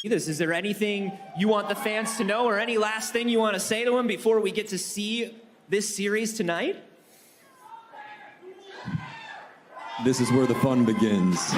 this. Is there anything you want the fans to know or any last thing you want to say to them before we get to see this series tonight? This is where the fun begins.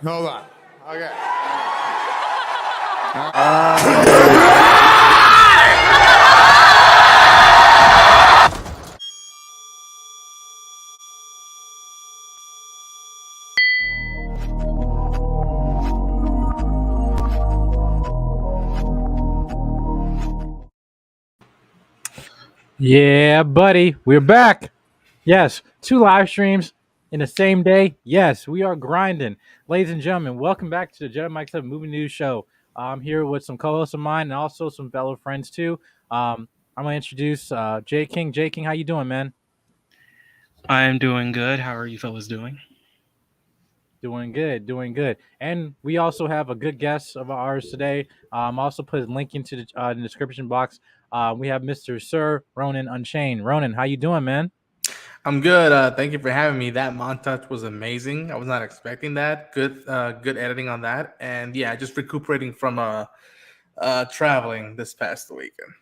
Hold on. Okay. Yeah, buddy, we're back. Yes, 2 live streams in the same day. Yes, we are grinding. Ladies and gentlemen, welcome back to the Jedi Mike 7 Movie News Show. I'm here with some co-hosts of mine and also some fellow friends too. I'm going to introduce Jay King. Jay King, how you doing, man? I'm doing good. How are you fellas doing? Doing good. And we also have a good guest of ours today. Also put a link into the description box. We have Mr. Sir Ronan Unchained. Ronan, how you doing, man? I'm good. Thank you for having me. That montage was amazing. I was not expecting that. Good editing on that. And yeah, just recuperating from traveling this past weekend.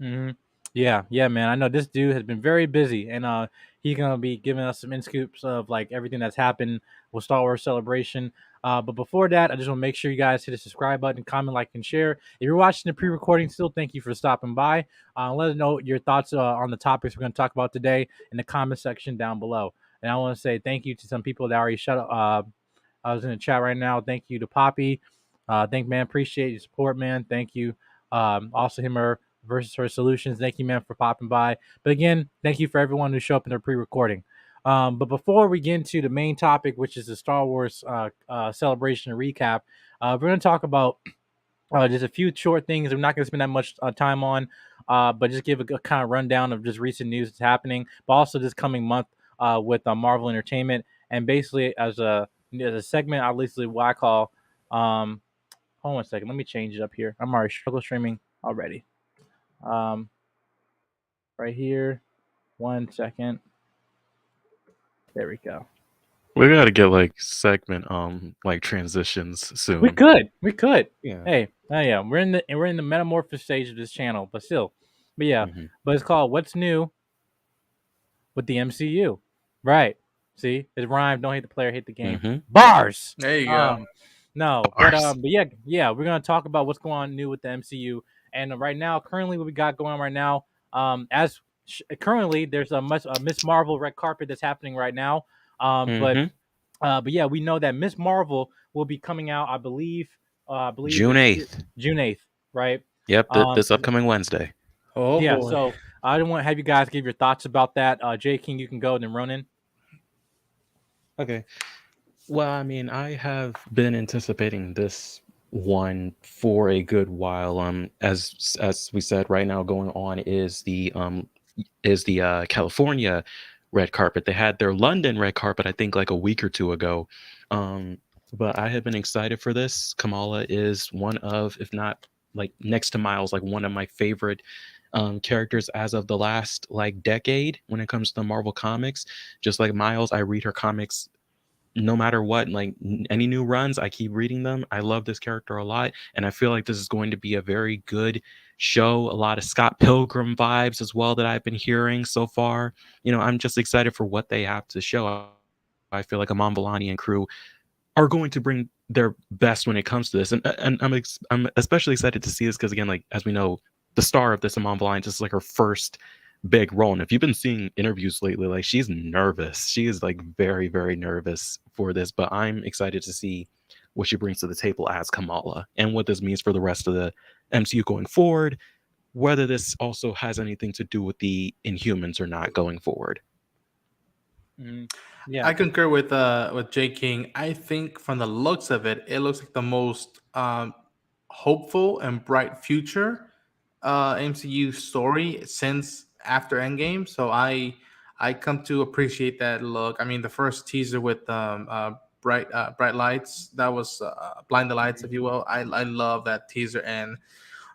Mm-hmm. Yeah, man. I know this dude has been very busy, and he's gonna be giving us some scoops of like everything that's happened with Star Wars Celebration. But before that, I just want to make sure you guys hit the subscribe button, comment, like, and share. If you're watching the pre-recording still, thank you for stopping by. Let us know your thoughts on the topics we're going to talk about today in the comment section down below. And I want to say thank you to some people that already shut up. I was in the chat right now. Thank you to Poppy. Man. Appreciate your support, man. Thank you. Also, Himmer versus Her Solutions. Thank you, man, for popping by. But again, thank you for everyone who showed up in their pre-recording. But before we get into the main topic, which is the Star Wars celebration recap, we're going to talk about just a few short things. We're not going to spend that much time on, but just give a kind of rundown of just recent news that's happening, but also this coming month with Marvel Entertainment. And basically, as a segment, at least what I call, hold on 1 second. Let me change it up here. I'm already struggle streaming already. Right here. 1 second. There we go. We gotta get like segment like transitions soon. We could. Yeah. Hey, yeah. We're in the metamorphosis stage of this channel, but still. But yeah. Mhm. But it's called What's New with the MCU. Right. See? It rhymed. Don't hate the player, hate the game. Mhm. Bars. There you go. No, Bars. but yeah, we're gonna talk about what's going on new with the MCU. And right now, currently, what we got going on right now, currently there's a Miss Marvel red carpet that's happening right now. But yeah, we know that Miss Marvel will be coming out, I believe June 8th. June 8th, right? Yep, this upcoming Wednesday. Oh Yeah, boy. so I don't want to have you guys give your thoughts about that. Jay King, you can go, and then Ronan. Okay. Well, I mean, I have been anticipating this one for a good while. As we said, right now going on is the California red carpet. They had their London red carpet, I think, like a week or two ago. But I have been excited for this. Kamala is one of, if not like next to Miles, like one of my favorite characters as of the last like decade when it comes to Marvel comics. Just like Miles, I read her comics no matter what, like any new runs, I keep reading them. I love this character a lot, and I feel like this is going to be a very good show. A lot of Scott Pilgrim vibes as well that I've been hearing so far. I'm just excited for what they have to show. I feel like Amon Vellani and crew are going to bring their best when it comes to this, and I'm especially excited to see this because, again, like as we know, the star of this, Amon Vellani, this is like her first big role. And if you've been seeing interviews lately, like she's nervous. She is like very, very nervous for this. But I'm excited to see what she brings to the table as Kamala and what this means for the rest of the MCU going forward. Whether this also has anything to do with the Inhumans or not going forward. Yeah, I concur with Jay King. I think from the looks of it, it looks like the most hopeful and bright future MCU story since after Endgame. So I come to appreciate that look. I mean, the first teaser with bright lights, that was blind the lights, if you will. I love that teaser, and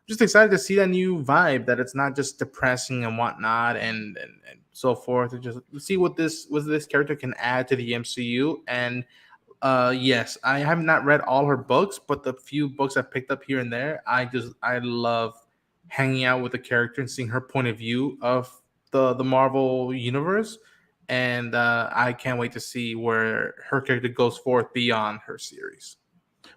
just excited to see that new vibe, that it's not just depressing and whatnot and so forth. And just see what this character can add to the MCU. And yes, I have not read all her books, but the few books I picked up here and there, I love hanging out with the character and seeing her point of view of the Marvel universe. And I can't wait to see where her character goes forth beyond her series.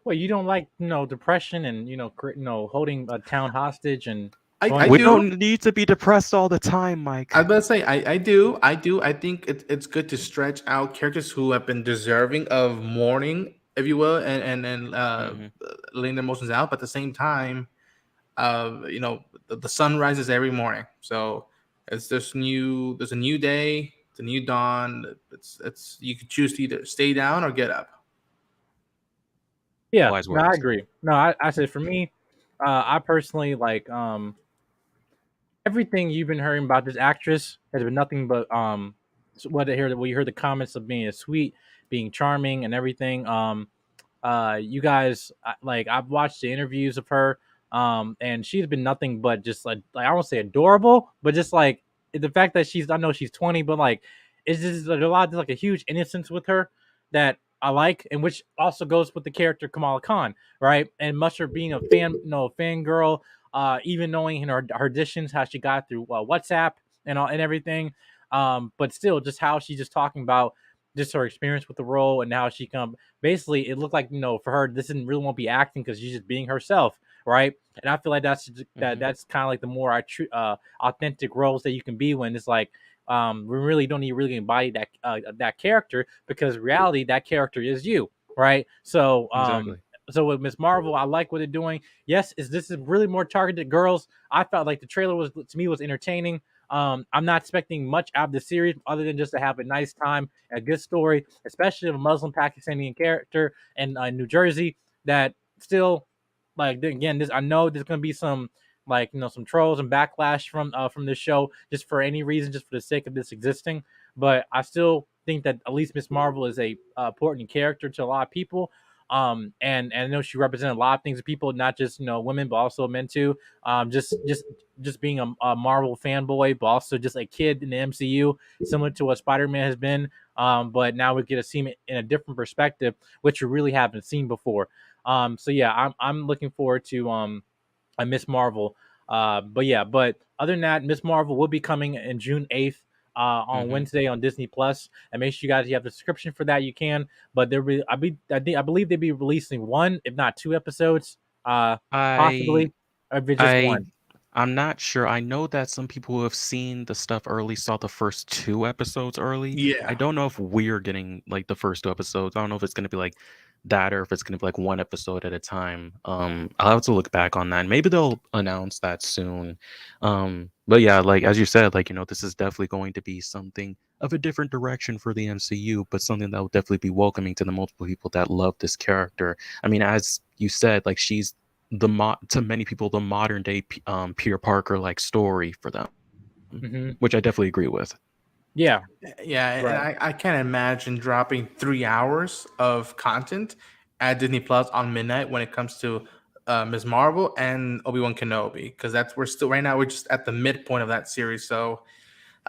well, you don't like depression and holding a town hostage and I We do. don't need to be depressed all the time, Mike. I was about to say, I do. I think it's good to stretch out characters who have been deserving of mourning, if you will, and letting their emotions out. But at the same time, the sun rises every morning. So there's a new day, it's a new dawn. It's you can choose to either stay down or get up. yeah, Wise no, I words. agree. No, I said for me, I personally like everything you've been hearing about this actress has been nothing but what you heard the comments of being sweet, being charming, and everything. You guys like I've watched the interviews of her, and she's been nothing but just like I won't say adorable, but just like the fact that I know she's 20, but like it's just like, a lot there's like a huge innocence with her that I like, and which also goes with the character Kamala Khan, right? And much her being a fangirl, even knowing in her auditions how she got through WhatsApp and all and everything, but still just how she's just talking about just her experience with the role and how she come. Basically, it looked like for her this didn't really won't be acting because she's just being herself, right? And I feel like that's kind of like the more authentic roles that you can be when it's like we really don't need really embody that character because reality that character is you, right? So Exactly. so with Miss Marvel, I like what they're doing. Yes, this is really more targeted girls. I felt like the trailer was to me was entertaining. I'm not expecting much out of the series other than just to have a nice time, a good story, especially of a Muslim Pakistani character in New Jersey that still like again this I know there's gonna be some like some trolls and backlash from this show just for any reason just for the sake of this existing, but I still think that at least Miss Marvel is a important character to a lot of people. And I know she represented a lot of things to people, not just women, but also men too. Just being a Marvel fanboy, but also just a kid in the MCU, similar to what Spider-Man has been. But now we get to see him in a different perspective, which we really haven't seen before. So yeah, I'm looking forward to a Miss Marvel. But other than that, Miss Marvel will be coming in June 8th. On Wednesday on Disneyplus, and make sure you guys you have the subscription for that. You can, but I believe they'll be releasing one, if not two episodes, I possibly, or if it's just I one. I'm not sure. I know that some people who have seen the stuff early saw the first two episodes early. I Yeah. don't know if we're getting like the first two episodes. I don't know if it's gonna be like that or if it's gonna be like one episode at a time. I'll have to look back on that. Maybe they'll announce that soon. But yeah, like as you said, like this is definitely going to be something of a different direction for the MCU, but something that will definitely be welcoming to the multiple people that love this character. I mean, as you said, like she's to many people the modern day Peter Parker like story for them, Hmm. which I definitely agree with. Yeah, Yeah, and right. I can't imagine dropping 3 hours of content at Disney Plus on midnight when it comes to Ms. Marvel and Obi-Wan Kenobi, because we're still right now we're just at the midpoint of that series. So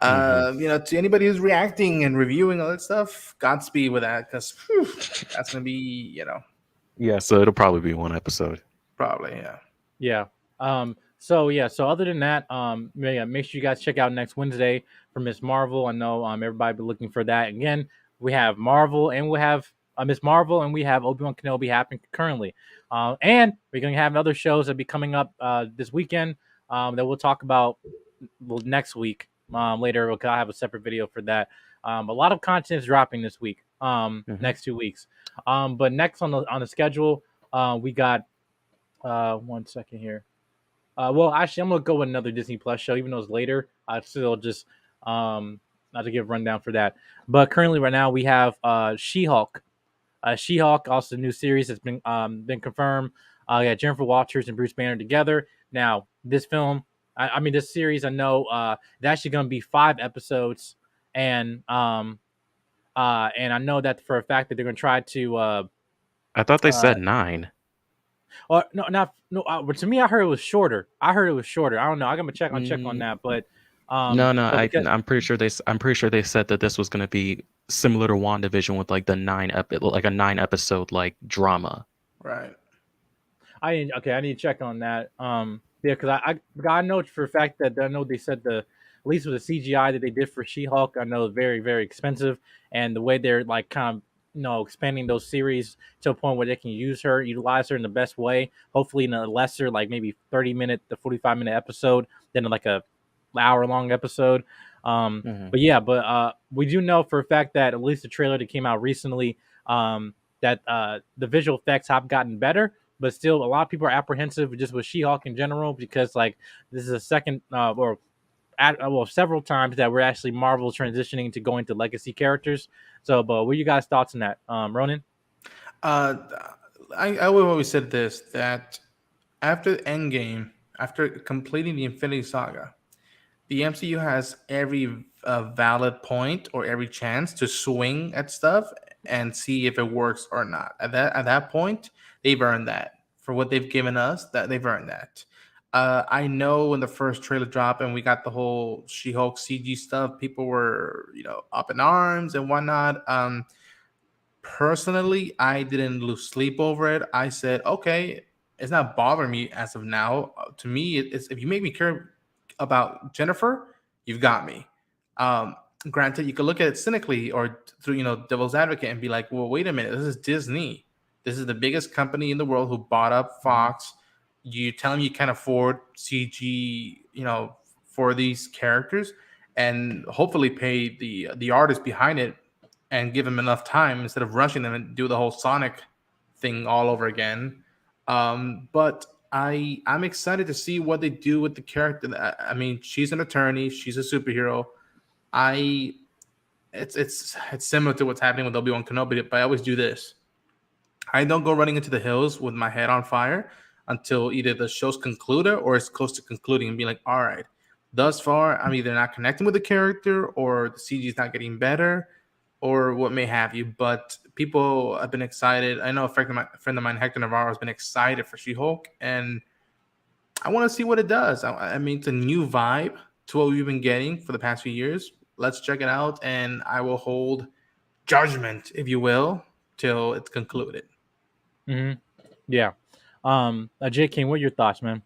to anybody who's reacting and reviewing all that stuff, Godspeed with that, because that's gonna be Yeah, so it'll probably be one episode. probably yeah. Yeah. So other than that, yeah, make sure you guys check out next Wednesday for Miss Marvel. I know everybody be looking for that. Again, we have Marvel and we have Miss Marvel and we have Obi-Wan Kenobi happening currently. And we're gonna have other shows that be coming up this weekend that we'll talk about next week. Later, I'll have a separate video for that. A lot of content is dropping this week. Next 2 weeks. But next on the schedule, we got 1 second here. Well, actually, I'm gonna go with another Disneyplus show, even though it's later. I still just not to give a rundown for that. But currently, right now, we have She-Hulk. She-Hulk, also a new series that's been confirmed. Yeah, Jennifer Walters and Bruce Banner together. Now, this film, I mean, this series, I know it's actually gonna be 5 episodes, and I know that for a fact that they're gonna try to. I thought they said 9. Or no. But to me, I heard it was shorter. I don't know. I'm gonna check on that. But No, but because, I'm pretty sure they said that this was going to be similar to WandaVision with like like a 9 episode like drama. Right. I need to check on that. Yeah, because I know for a fact that I know they said at least with the CGI that they did for She-Hulk, I know very, very expensive, and the way they're like kind of expanding those series to a point where they can utilize her in the best way, hopefully in a lesser, like maybe 30-minute to 45-minute episode than like a hour-long episode. But yeah, we do know for a fact that at least the trailer that came out recently, that the visual effects have gotten better, but still a lot of people are apprehensive just with She-Hulk in general, because like this is a second several times that we're actually Marvel transitioning to going to legacy characters. So, but what are you guys' thoughts on that, Ronan? I always said this, that after Endgame, after completing the Infinity Saga, the MCU has every valid point or every chance to swing at stuff and see if it works or not. At that point, they've earned that for what they've given us. That they've earned that. I know when the first trailer dropped and we got the whole She-Hulk CG stuff, people were up in arms and whatnot. Personally, I didn't lose sleep over it. I said, okay, it's not bothering me as of now. To me, it's if you make me care about Jennifer, you've got me. Granted, you could look at it cynically or through devil's advocate and be like, well, wait a minute, this is Disney. This is the biggest company in the world who bought up Fox. You tell them you can't afford CG, for these characters, and hopefully pay the artists behind it and give them enough time instead of rushing them and do the whole Sonic thing all over again. But I'm excited to see what they do with the character. I mean, she's an attorney. She's a superhero. It's similar to what's happening with Obi-Wan Kenobi, but I always do this. I don't go running into the hills with my head on fire until either the show's concluded or it's close to concluding and be like, all right, thus far, I'm either not connecting with the character or the CG is not getting better or what may have you. But people have been excited. I know a friend of mine, Hector Navarro, has been excited for She-Hulk, and I want to see what it does. I mean, it's a new vibe to what we've been getting for the past few years. Let's check it out, and I will hold judgment, if you will, till it's concluded. Mm-hmm. Yeah. J. King, what are your thoughts, man?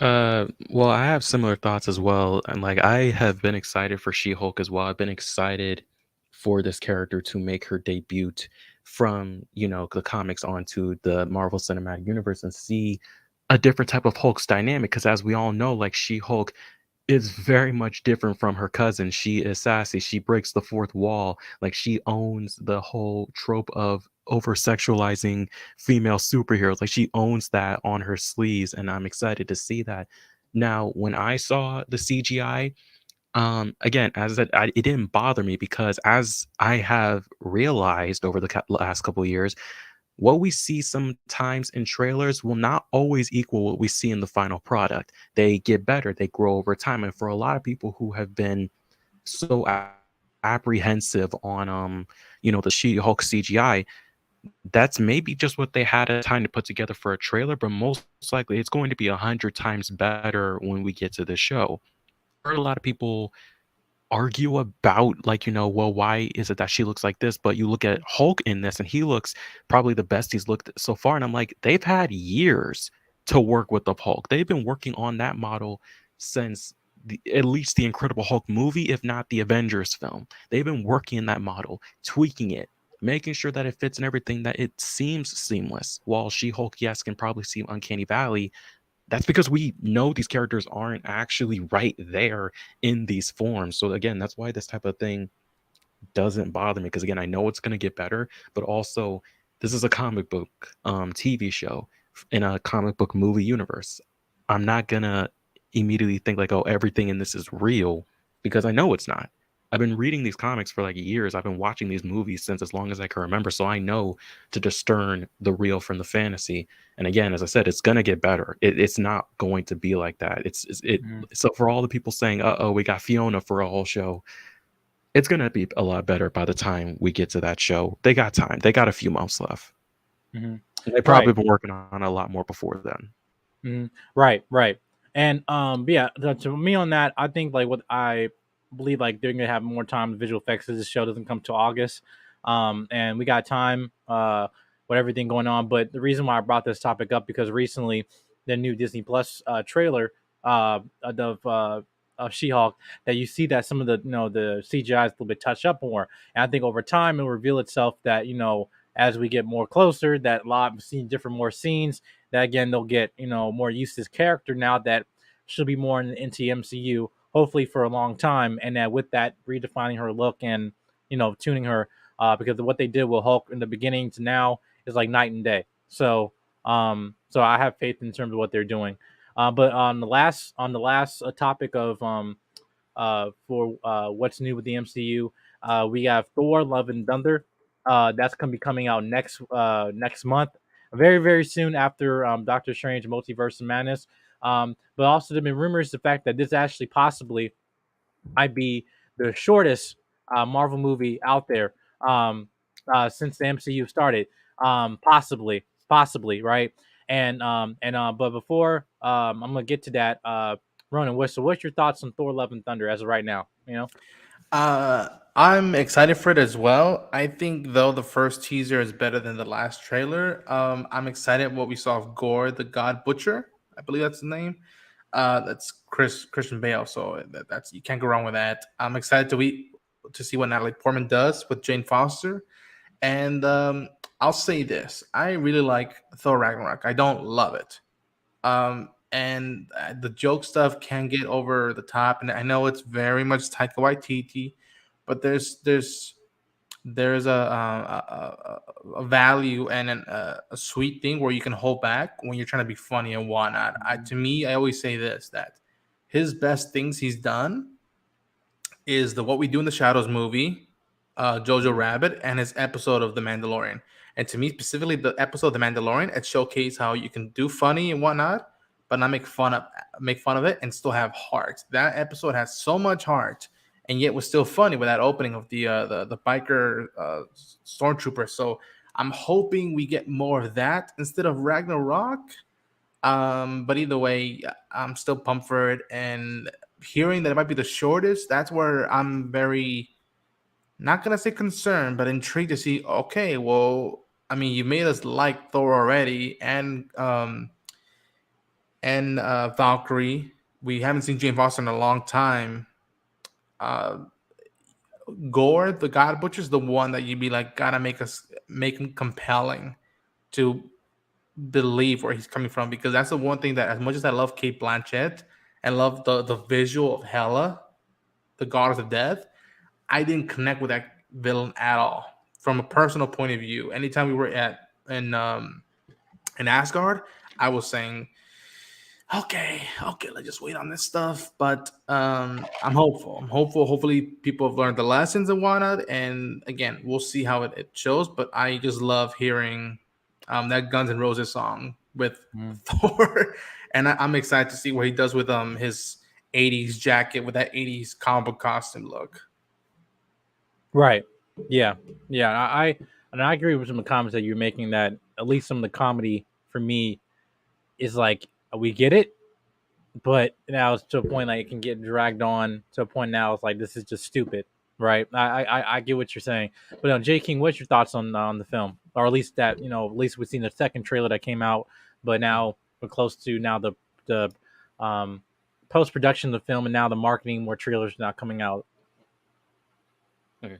Well, I have similar thoughts as well, and like I have been excited for She-Hulk as well. I've been excited for this character to make her debut from the comics onto the Marvel Cinematic Universe and see a different type of Hulk's dynamic. Because as we all know, like She-Hulk is very much different from her cousin. She is sassy. She breaks the fourth wall. Like she owns the whole trope of over sexualizing female superheroes. Like she owns that on her sleeves, and I'm excited to see that. Now, when I saw the CGI, again, as I said, it didn't bother me because as I have realized over the last couple of years, what we see sometimes in trailers will not always equal what we see in the final product. They get better, they grow over time. And for a lot of people who have been so apprehensive on the She-Hulk CGI, that's maybe just what they had time to put together for a trailer, but most likely it's going to be 100 times better when we get to the show. I heard a lot of people argue about, like, well, why is it that she looks like this, but you look at Hulk in this and he looks probably the best he's looked so far, and I'm like, they've had years to work with the Hulk. They've been working on that model since at least the Incredible Hulk movie, if not the Avengers film. They've been working in that model, tweaking it, making sure that it fits and everything, that it seems seamless. While She-Hulk, yes, can probably seem uncanny valley, that's because we know these characters aren't actually right there in these forms. So again, that's why this type of thing doesn't bother me, because again, I know it's going to get better, but also this is a comic book TV show in a comic book movie universe. I'm not going to immediately think like, oh, everything in this is real, because I know it's not. I've been reading these comics for like years. I've been watching these movies since as long as I can remember. So I know to discern the real from the fantasy. And again, as I said, it's going to get better. It's not going to be like that. So for all the people saying, oh, we got Fiona for a whole show, it's going to be a lot better by the time we get to that show. They got time. They got a few months left. They probably been working on a lot more before then. Right. And yeah, to me on that, I think like what I believe, like they're gonna have more time with visual effects because this show doesn't come till August. And we got time with everything going on. But the reason why I brought this topic up, because recently the new Disneyplus trailer of She-Hulk, that you see that some of the the CGI is a little bit touched up more. And I think over time it will reveal itself that as we get more closer, that a lot seeing different more scenes, that again they'll get more used to this character now that she'll be more into the MCU, hopefully for a long time, and that with that redefining her look and tuning her, because what they did with Hulk in the beginning to now is like night and day. So so I have faith in terms of what they're doing. But on the last topic of for what's new with the MCU, we have Thor: Love and Thunder. That's gonna be coming out next month, very very soon after Doctor Strange: Multiverse of Madness. But also there have been rumors the fact that this actually possibly might be the shortest Marvel movie out there since the MCU started. Possibly, right? But before I'm gonna get to that, Ronan, what's your thoughts on Thor: Love and Thunder as of right now? I'm excited for it as well. I think though the first teaser is better than the last trailer. I'm excited what we saw of Gore the God Butcher. I believe that's the name. That's Christian Bale. So that's you can't go wrong with that. I'm excited to see what Natalie Portman does with Jane Foster. And I'll say this: I really like Thor Ragnarok. I don't love it. And the joke stuff can get over the top, and I know it's very much Taika Waititi, but there's a value and a sweet thing where you can hold back when you're trying to be funny and whatnot. To me, I always say this, that his best things he's done is the What We Do in the Shadows movie, Jojo Rabbit, and his episode of The Mandalorian. And to me, specifically, the episode of The Mandalorian, it showcased how you can do funny and whatnot, but not make fun of it and still have heart. That episode has so much heart, and yet was still funny with that opening of the biker stormtrooper. So I'm hoping we get more of that instead of Ragnarok. But either way, I'm still pumped for it, and hearing that it might be the shortest, that's where I'm very, not gonna say concerned, but intrigued to see. Okay, well, I mean, you made us like Thor already, and Valkyrie. We haven't seen Jane Foster in a long time. Gore, the God Butcher, is the one that you'd be like, gotta make him compelling to believe where he's coming from, because that's the one thing that, as much as I love Kate Blanchett and love the visual of Hela, the goddess of death, I didn't connect with that villain at all from a personal point of view. Anytime we were in Asgard, I was saying, okay, let's just wait on this stuff. But I'm hopeful. Hopefully people have learned the lessons and whatnot. And again, we'll see how it shows. But I just love hearing that Guns N' Roses song with Thor. And I'm excited to see what he does with his 80s jacket with that 80s comic book costume look. Right. Yeah. I and I agree with some of the comments that you're making, that at least some of the comedy for me is like, we get it, but now it's to a point like it can get dragged on to a point now it's like, this is just stupid, right? I get what you're saying, but J King, what's your thoughts on the film, or at least that, at least we've seen the second trailer that came out, but now we're close to now the post production of the film, and now the marketing, more trailers now coming out. Okay.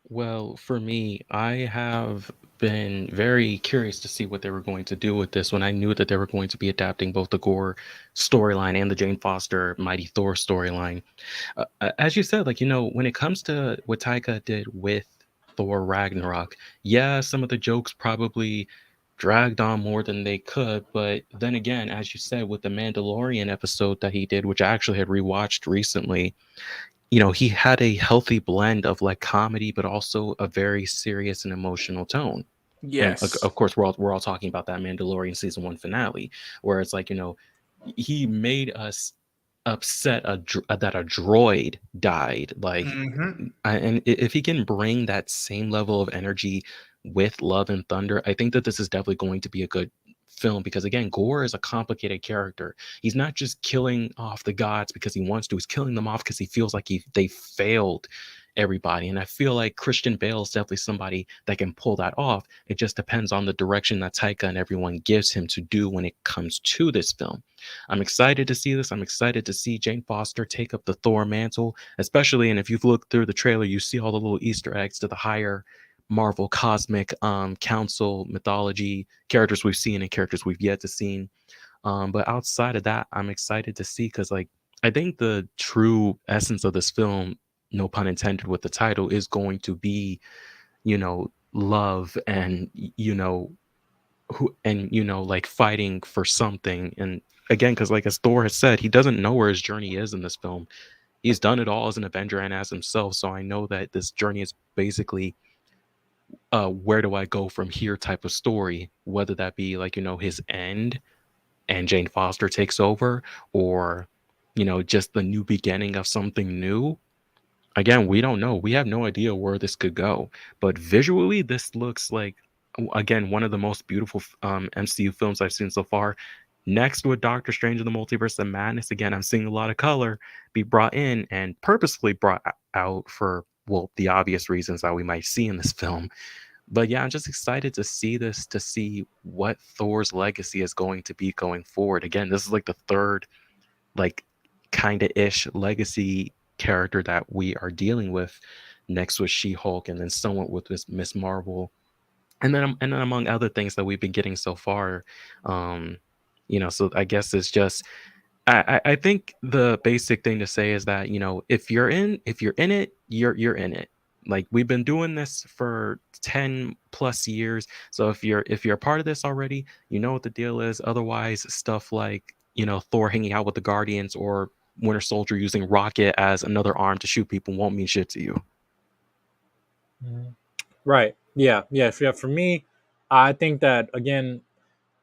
Well, for me, I have been very curious to see what they were going to do with this when I knew that they were going to be adapting both the Gore storyline and the Jane Foster Mighty Thor storyline. As you said, like, when it comes to what Taika did with Thor Ragnarok, yeah, some of the jokes probably dragged on more than they could, but then again, as you said, with the Mandalorian episode that he did, which I actually had rewatched recently, he had a healthy blend of like comedy, but also a very serious and emotional tone. And Yes. of course, we're all talking about that Mandalorian season 1 finale, where it's like, he made us upset that a droid died. Like, Mhm. and if he can bring that same level of energy with Love and Thunder, I think that this is definitely going to be a good film, because again, Gore is a complicated character. He's not just killing off the gods because he wants to, he's killing them off because he feels like they failed everybody. And I feel like Christian Bale is definitely somebody that can pull that off. It just depends on the direction that Taika and everyone gives him to do when it comes to this film. I'm excited to see this. I'm excited to see Jane Foster take up the Thor mantle, especially, and if you've looked through the trailer, you see all the little Easter eggs to the higher Marvel cosmic council mythology characters we've seen and characters we've yet to see. But outside of that, I'm excited to see, because like, I think the true essence of this film, no pun intended with the title, is going to be, love and, like fighting for something. And again, because like as Thor has said, he doesn't know where his journey is in this film. He's done it all as an Avenger and as himself. So I know that this journey is basically where do I go from here type of story, whether that be like, his end and Jane Foster takes over, or, just the new beginning of something new. Again, we don't know. We have no idea where this could go. But visually, this looks like, again, one of the most beautiful MCU films I've seen so far. Next, with Doctor Strange and the Multiverse of Madness, again, I'm seeing a lot of color be brought in and purposefully brought out for, well, the obvious reasons that we might see in this film. But yeah, I'm just excited to see this, to see what Thor's legacy is going to be going forward. Again, this is like the third, like, kind of ish legacy character that we are dealing with, next with She-Hulk, and then somewhat with Miss Marvel, and then among other things that we've been getting so far. So I guess it's just, I think the basic thing to say is that, if you're in it, you're in it. Like, we've been doing this for 10 plus years. So if you're a part of this already, you know what the deal is. Otherwise, stuff like, Thor hanging out with the Guardians, or Winter Soldier using Rocket as another arm to shoot people, won't mean shit to you. Right. Yeah. Yeah. For me, I think that, again,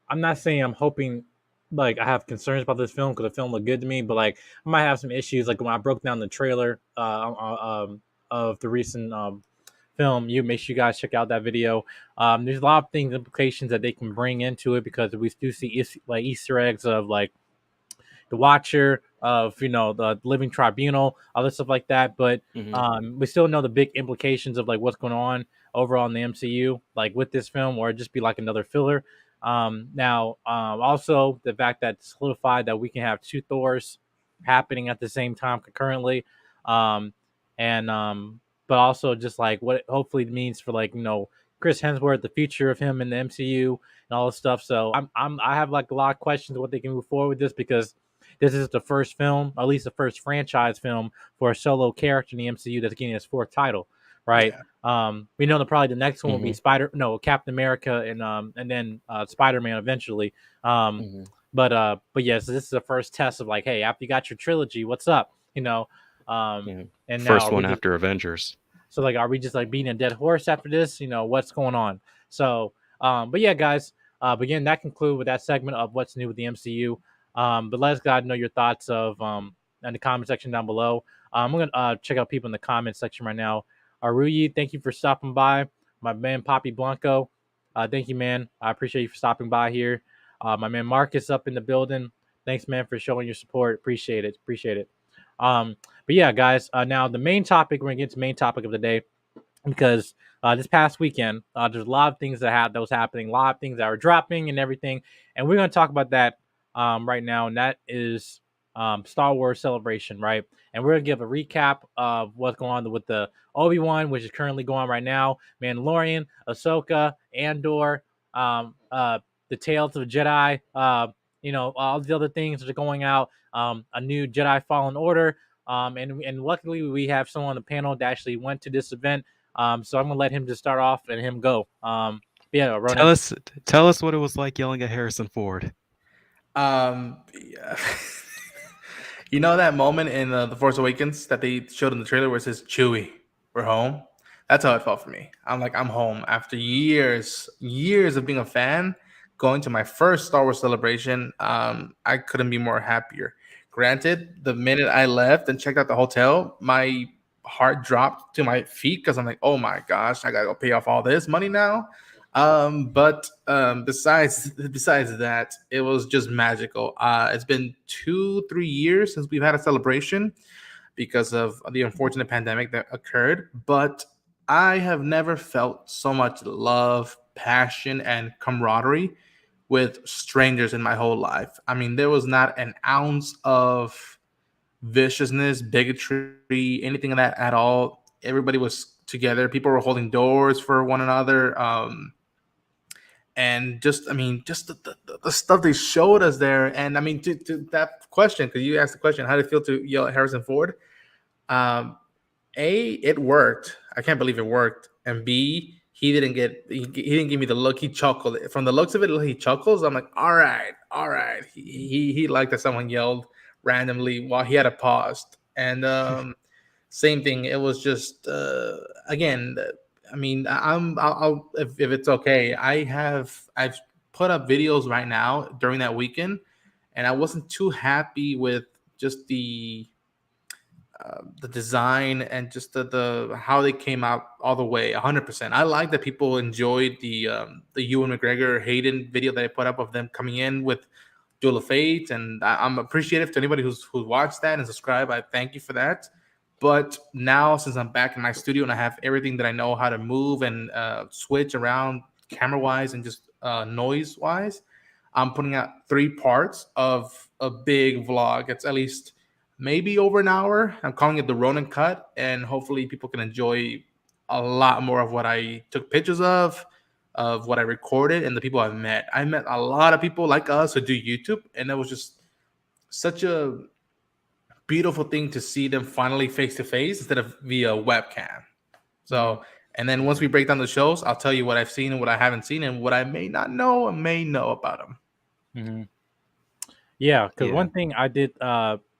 I'm not saying I'm hoping, like, I have concerns about this film because the film looked good to me, but like, I might have some issues. Like when I broke down the trailer of the recent film, you make sure you guys check out that video. There's a lot of things, implications that they can bring into it, because we do see like Easter eggs of like the Watcher, of the Living Tribunal, other stuff like that. But Mm-hmm. we still know the big implications of like what's going on overall in the MCU, like with this film, or just be like another filler. Now, also the fact that it's solidified that we can have two Thors happening at the same time concurrently, and but also just like what it hopefully means for like Chris Hemsworth, the future of him in the MCU and all this stuff. So I have like a lot of questions of what they can move forward with this, because this is the first film, or at least the first franchise film, for a solo character in the MCU that's getting his fourth title, right? Yeah. We know that probably the next one will be Mm-hmm. Captain America, and then Spider-Man eventually. Um, Mm-hmm. but yeah, so this is the first test of like, hey, after you got your trilogy, what's up? Yeah. And now First are we one just after Avengers. so like, are we just like beating a dead horse after this? What's going on? So, but yeah, guys. But again, that concludes with that segment of what's new with the MCU. But let us God know your thoughts of in the comment section down below. I'm gonna check out people in the comment section right now. Aruyi, thank you for stopping by. my man Poppy Blanco. Thank you, man. I appreciate you for stopping by here. My man Marcus up in the building. Thanks, man, for showing your support. Appreciate it. Appreciate it. But yeah, guys. Now the main topic. We're gonna get to the main topic of the day because this past weekend, there's a lot of things that was happening, a lot of things that were dropping and everything, and we're gonna talk about that right now, and that is Star Wars Celebration, right? And we're gonna give a recap of what's going on with the Obi-Wan, which is currently going on right now, Mandalorian, Ahsoka, Andor, the Tales of Jedi, all the other things that are going out, a new Jedi Fallen Order, and luckily we have someone on the panel that actually went to this event. So I'm gonna let him just start off and him go. Yeah, Ronan. Tell us what it was like yelling at Harrison Ford. Yeah. You know that moment in The Force Awakens that they showed in the trailer where it says, Chewie, we're home? That's how it felt for me. I'm like, I'm home. After years of being a fan, going to my first Star Wars celebration, I couldn't be more happier. Granted, the minute I left and checked out the hotel, my heart dropped to my feet because I'm like, oh my gosh, I gotta go pay off all this money now. But besides that, it was just magical. It's been 2-3 years since we've had a celebration because of the unfortunate pandemic that occurred, but I have never felt so much love, passion, and camaraderie with strangers in my whole life. I mean, there was not an ounce of viciousness, bigotry, anything of that at all. Everybody was together. People were holding doors for one another. And just the stuff they showed us there. And I mean, to that question, because you asked the question, how did it feel to yell at Harrison Ford? It worked. I can't believe it worked. And B, he didn't give me the look. He chuckled. From the looks of it, he chuckles. I'm like, all right. He liked that someone yelled randomly while he had a pause. And same thing. It was just again. I mean, I'll if it's okay. I've put up videos right now during that weekend, and I wasn't too happy with just the design and just the how they came out all the way 100%. I like that people enjoyed the Ewan McGregor Hayden video that I put up of them coming in with Duel of Fate, and I'm appreciative to anybody who's watched that and subscribed. I thank you for that. But now, since I'm back in my studio and I have everything that I know how to move and switch around camera-wise and just noise-wise, I'm putting out 3 parts of a big vlog. It's at least maybe over an hour. I'm calling it the Ronin Cut, and hopefully people can enjoy a lot more of what I took pictures of what I recorded, and the people I've met. I met a lot of people like us who do YouTube, and it was just such a beautiful thing to see them finally face to face instead of via webcam. So, and then once we break down the shows, I'll tell you what I've seen and what I haven't seen and what I may not know and may know about them. Mm-hmm. Yeah, because one thing I did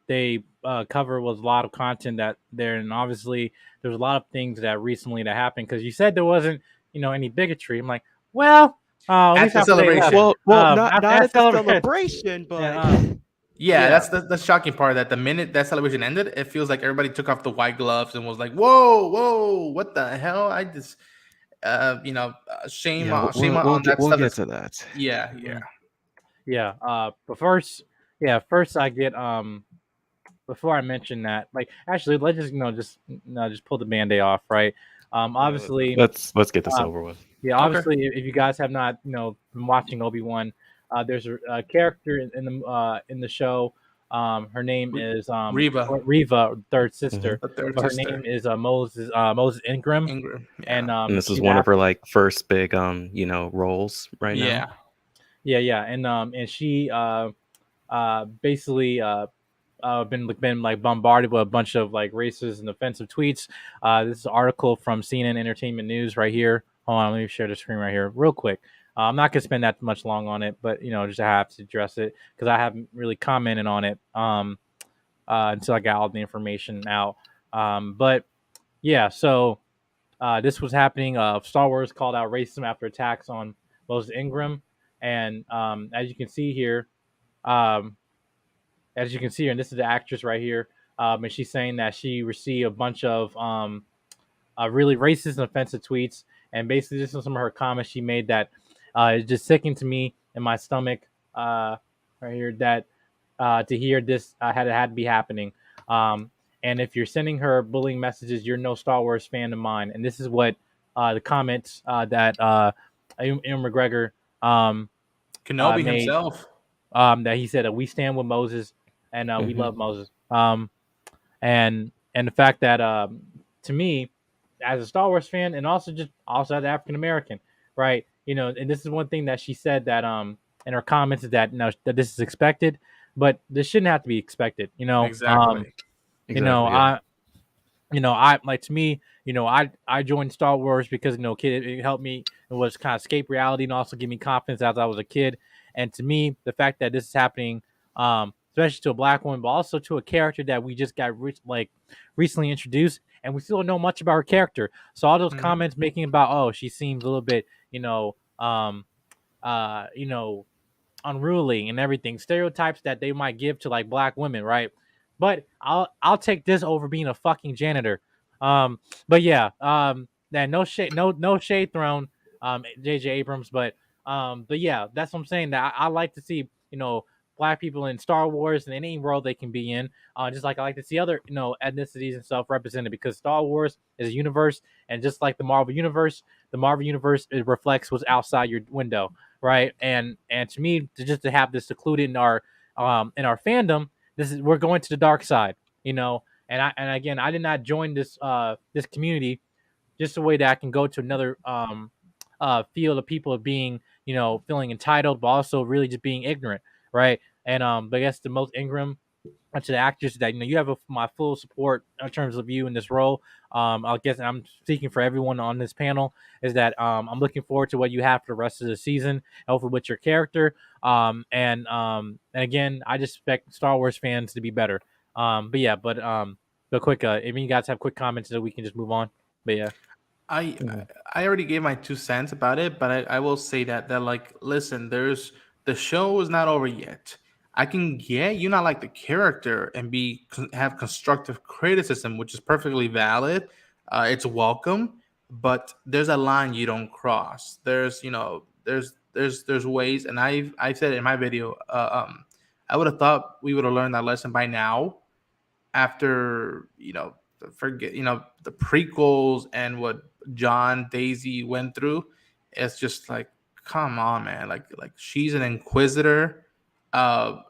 they cover was a lot of content that there, and obviously there's a lot of things that recently that happened. Because you said there wasn't any bigotry. I'm like, well, at the celebration. Not at the celebration, but. Yeah, that's the shocking part. That the minute that celebration ended, it feels like everybody took off the white gloves and was like, "Whoa, what the hell?" I just, shame on that. We'll get to that. Yeah. But first I get before I mention that, like, actually, let's just pull the Band-Aid off, right? Obviously, let's get this over with. Yeah, obviously, if you guys have not been watching Obi-Wan. There's a character in the show. Her name is Reva, third sister. Mm-hmm. Her name is Moses Ingram. Yeah. And this is one of her first big roles right now. Yeah. And she basically been like bombarded with a bunch of like racist and offensive tweets. This is an article from CNN Entertainment News right here. Hold on, let me share the screen right here real quick. I'm not gonna spend that much long on it, but just I have to address it because I haven't really commented on it until I got all the information out. But yeah, so this was happening. Star Wars called out racism after attacks on Moses Ingram, and as you can see here, and this is the actress right here, and she's saying that she received a bunch of really racist and offensive tweets. And basically, this is some of her comments she made that is just sickening to me in my stomach. Right here, that to hear this had to be happening. And if you're sending her bullying messages, you're no Star Wars fan of mine. And this is what the comments that Ewan McGregor Kenobi made. himself. That he said that we stand with Moses and we love Moses. And the fact that to me, as a Star Wars fan, and also as African American, right? And this is one thing that she said that in her comments is that that this is expected, but this shouldn't have to be expected. Exactly. I like, to me, I joined Star Wars because kid, it helped me. It was kind of escape reality and also give me confidence as I was a kid. And to me, the fact that this is happening, especially to a black woman, but also to a character that we just got recently introduced, and we still don't know much about her character. So all those comments making about, oh, she seems a little bit, unruly and everything, stereotypes that they might give to like black women, right? But I'll take this over being a fucking janitor. But yeah, that no shade thrown, JJ Abrams, but yeah, that's what I'm saying. That I like to see, black people in Star Wars and in any world they can be in. Just like I like to see other, ethnicities and stuff represented, because Star Wars is a universe, and just like the Marvel universe, it reflects what's outside your window, right? And to me, to have this secluded in our fandom, we're going to the dark side, And again, I did not join this community just a way that I can go to another field of people of being, feeling entitled, but also really just being ignorant, right? And but I guess the most Ingram to the actors that you have my full support in terms of you in this role. I guess I'm speaking for everyone on this panel, is that I'm looking forward to what you have for the rest of the season, hopefully with your character. And again, I just expect Star Wars fans to be better. But quick, if you guys have quick comments, so we can just move on. But yeah. I already gave my 2 cents about it, but I will say that like, listen, the show is not over yet. I can get you not like the character and have constructive criticism, which is perfectly valid. It's welcome, but there's a line you don't cross. There's ways, and I've said it in my video. I would have thought we would have learned that lesson by now, after the prequels and what John Daisy went through. It's just like, come on, man. Like she's an inquisitor. I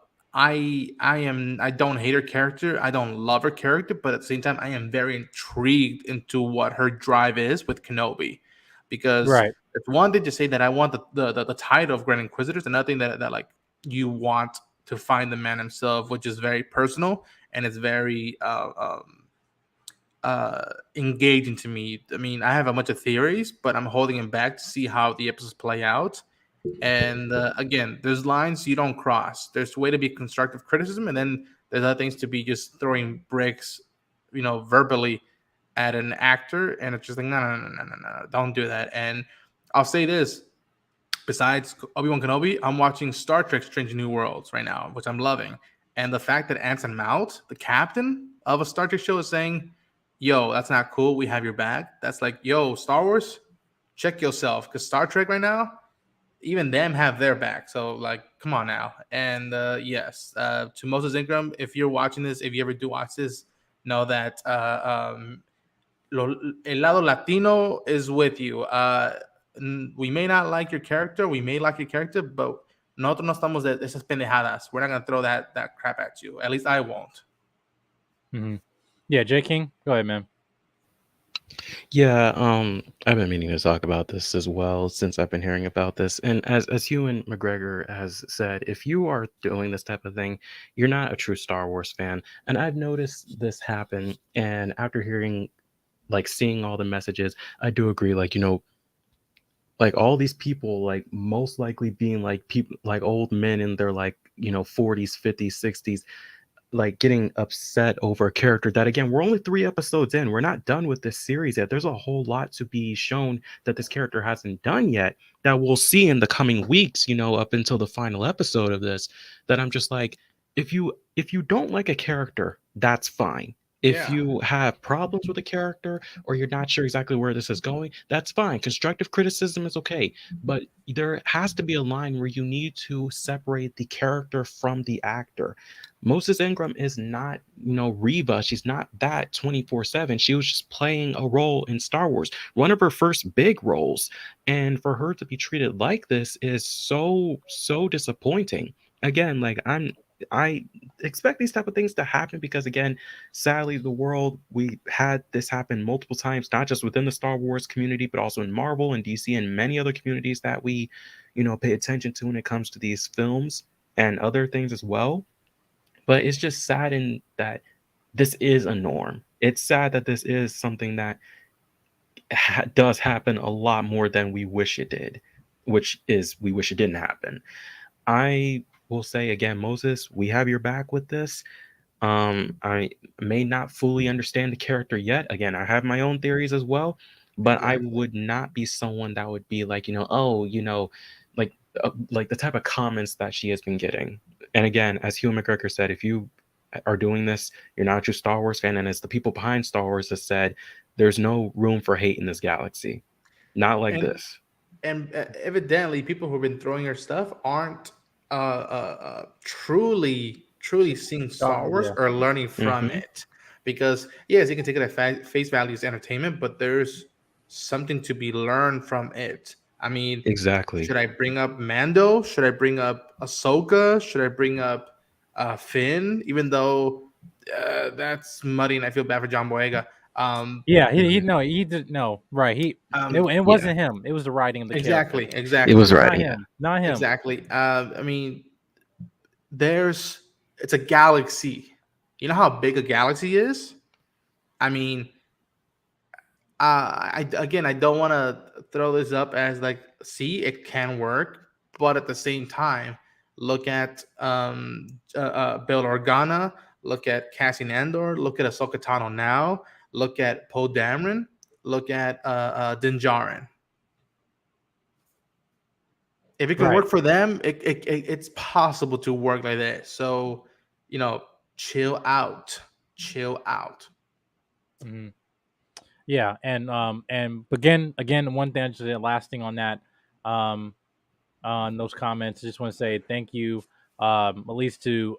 don't hate her character. I don't love her character, but at the same time, I am very intrigued into what her drive is with Kenobi, because it's one thing to say that I want the title of Grand Inquisitor. It's another thing that like you want to find the man himself, which is very personal and it's very engaging to me. I mean, I have a bunch of theories, but I'm holding them back to see how the episodes play out. And again, there's lines you don't cross. There's a way to be constructive criticism, and then there's other things to be just throwing bricks, verbally at an actor. And it's just like, no, don't do that. And I'll say this: besides Obi-Wan Kenobi, I'm watching Star Trek: Strange New Worlds right now, which I'm loving. And the fact that Anson Mount, the captain of a Star Trek show, is saying, yo, that's not cool, we have your back. That's like, yo, Star Wars, check yourself, because Star Trek right now, even them have their back. So like, come on now. And yes, to Moses Ingram, if you're watching this, if you ever do watch this, know that El Lado Latino is with you. We may not like your character, but nosotros no estamos de esas pendejadas. We're not going to throw that crap at you. At least I won't. Mm-hmm. Yeah, J. King, go ahead, man. Yeah, I've been meaning to talk about this as well since I've been hearing about this. And as Ewan McGregor has said, if you are doing this type of thing, you're not a true Star Wars fan. And I've noticed this happen. And after seeing all the messages, I do agree. Like all these people, like most likely being like people, like old men in their 40s, 50s, 60s. Like getting upset over a character that, again, we're only 3 episodes in. We're not done with this series yet. There's a whole lot to be shown that this character hasn't done yet, that we'll see in the coming weeks, up until the final episode of this. That I'm just like, if you don't like a character, that's fine. If you have problems with a character or you're not sure exactly where this is going, that's fine. Constructive criticism is okay. But there has to be a line where you need to separate the character from the actor. Moses Ingram is not, Reva. She's not that 24/7. She was just playing a role in Star Wars, one of her first big roles. And for her to be treated like this is so, so disappointing. Again, like I expect these type of things to happen because, again, sadly, we had this happen multiple times, not just within the Star Wars community, but also in Marvel and DC and many other communities that we, pay attention to when it comes to these films and other things as well. But it's just saddened that this is a norm. It's sad that this is something that does happen a lot more than we wish it did, which is we wish it didn't happen. I will say again, Moses, we have your back with this. I may not fully understand the character yet. Again, I have my own theories as well, but I would not be someone that would be like, like the type of comments that she has been getting. And again, as Hugh McGregor said, if you are doing this, you're not a true Star Wars fan. And it's the people behind Star Wars that said, there's no room for hate in this galaxy. Not like this. And evidently, people who've been throwing her stuff aren't truly seeing Star Wars or learning from it. Because yes, you can take it at face value as entertainment, but there's something to be learned from it. I mean, exactly. Should I bring up Mando? Should I bring up Ahsoka? Should I bring up Finn? Even though that's muddy, and I feel bad for John Boyega. He did no right. It wasn't him. It was the writing of the exactly. It was writing. Not him. Exactly. I mean, it's a galaxy. You know how big a galaxy is? I mean, I don't want to throw this up as like, see, it can work, but at the same time, look at Bail Organa, look at Cassian Andor, look at Ahsoka Tano now, look at Poe Dameron, look at Din Djarin. If it can work for them, it's possible to work like this. So, chill out. Mm-hmm. Yeah, and again, one thing, just the last thing on that, on those comments, I just want to say thank you, at least to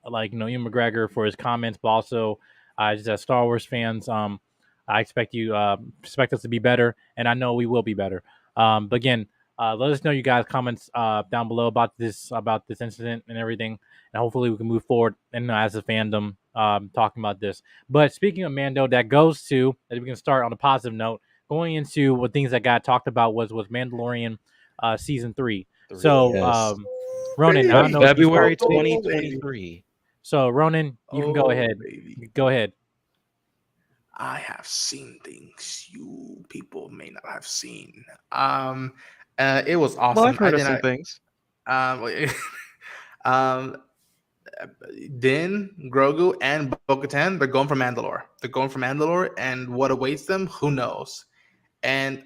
Ian McGregor for his comments, but also just as Star Wars fans, I expect us to be better, and I know we will be better. But again, let us know you guys comments down below about this incident and everything, and hopefully we can move forward and as a fandom talking about this. But speaking of Mando, that we can start on a positive note, going into what things that got talked about was Mandalorian season 3. So Ronan, I don't know, February 2023. So Ronan, you can go ahead. Baby. Go ahead. I have seen things you people may not have seen. It was awesome. Well, I've heard of some things. Din, Grogu, and Bo-Katan, they're going for Mandalore. And what awaits them, who knows? And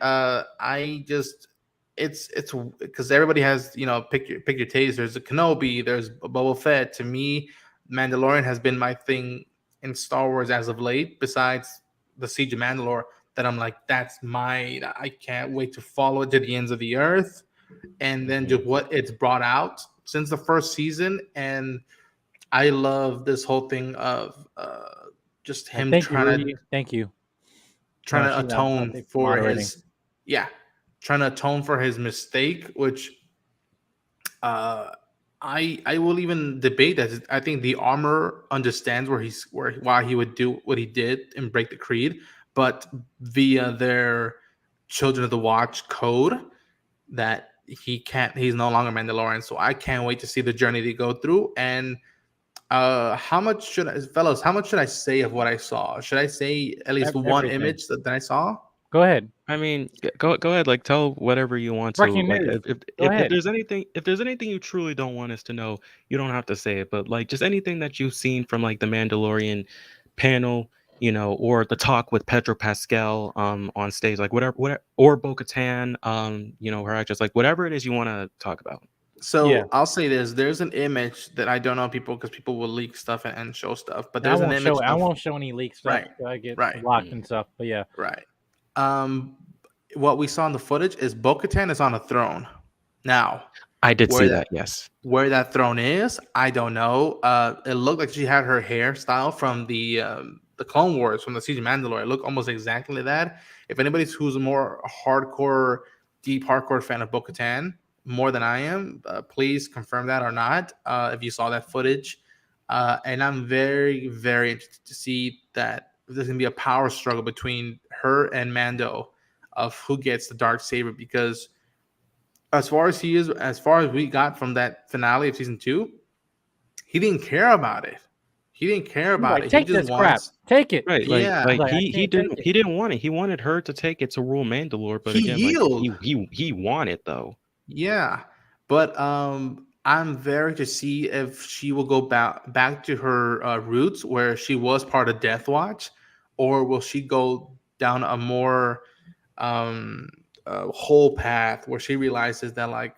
it's because everybody has, pick your taste. There's a Kenobi, there's a Boba Fett. To me, Mandalorian has been my thing in Star Wars as of late, besides the Siege of Mandalore, that I'm like, I can't wait to follow it to the ends of the earth. And then just what it's brought out since the first season. And I love this whole thing of just him trying to atone for trying to atone for his mistake, which I will even debate that. I think the armor understands why he would do what he did and break the creed, but via their Children of the Watch code, that he's no longer Mandalorian. So I can't wait to see the journey they go through. And how much should I say of what I saw? Should I say at least one image that I saw? Go ahead. I mean, go ahead. Like, tell whatever you want to. Like, if there's anything you truly don't want us to know, you don't have to say it. But like, just anything that you've seen from like the Mandalorian panel, or the talk with Pedro Pascal on stage, like whatever, or Bo-Katan, her actress, like whatever it is you want to talk about. So Yeah. I'll say this: there's an image that I don't know people because people will leak stuff and show stuff, but And I there's an won't image show. I of won't show any leaked stuff. right, So I get right, blocked and stuff. But yeah. right. Um, what we saw in the footage is Bo-Katan is on a throne. Now, I did where see that that. Yes. where that throne is, I don't know. It looked like she had her hairstyle from the Clone Wars from the Siege of Mandalore. It looked almost exactly like that. If anybody's who's a more hardcore, deep hardcore fan of Bo-Katan, more than I am, please confirm that or not. If you saw that footage, and I'm very, very interested to see that there's gonna be a power struggle between her and Mando of who gets the dark saber because as far as he is, as far as we got from that finale of season 2, he didn't care about it. He didn't care He's about like, it. He take just this crap. wants, Take it. Right, yeah. He's like, I he can't take didn't it. he didn't want it. He wanted her to take it to rule Mandalore, but He again, like healed. he wanted though. Yeah, but I'm very to see if she will go back to her roots where she was part of Death Watch, or will she go down a more whole path where she realizes that like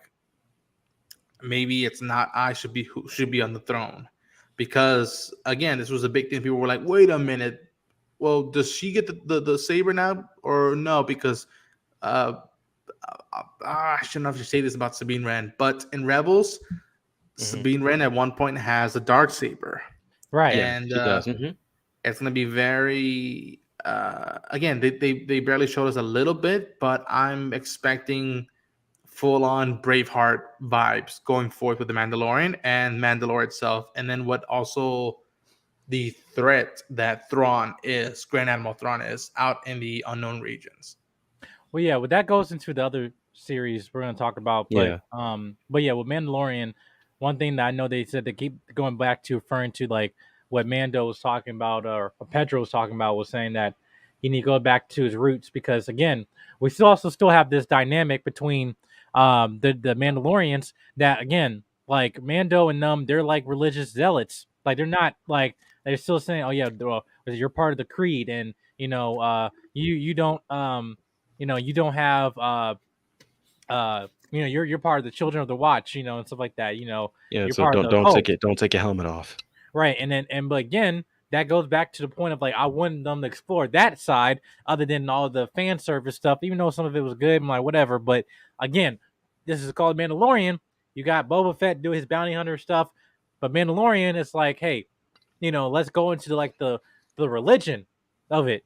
maybe it's not I should be who should be on the throne, because again this was a big thing. People were like, wait a minute, well does she get the saber now or no? Because uh, I shouldn't have to say this about Sabine Wren, but in Rebels, Sabine Wren at one point has a dark saber, Right. Yeah, and she does. it's going to be very. Again, they barely showed us a little bit, but I'm expecting full on Braveheart vibes going forth with the Mandalorian and Mandalore itself, and then what also the threat that Thrawn is, Grand Admiral Thrawn is out in the unknown regions. Well, yeah. Well, that goes into the other series we're gonna talk about. Yeah. But yeah, with Mandalorian, one thing that I know they said they keep going back to referring to like what Mando was talking about or Pedro was talking about was saying that he need to go back to his roots because again, we still have this dynamic between the Mandalorians that again like Mando and them they're like religious zealots like they're not like they're still saying oh yeah well, you're part of the creed and you don't you don't have you're part of the children of the watch and stuff like that Yeah, you're so part of the don't cult. take your helmet off. Right, but again, that goes back to the point of like I wanted them to explore that side, other than all the fan service stuff. Even though some of it was good, I'm like whatever. But again, this is called Mandalorian. You got Boba Fett do his bounty hunter stuff, but Mandalorian is like, hey, let's go into the religion of it,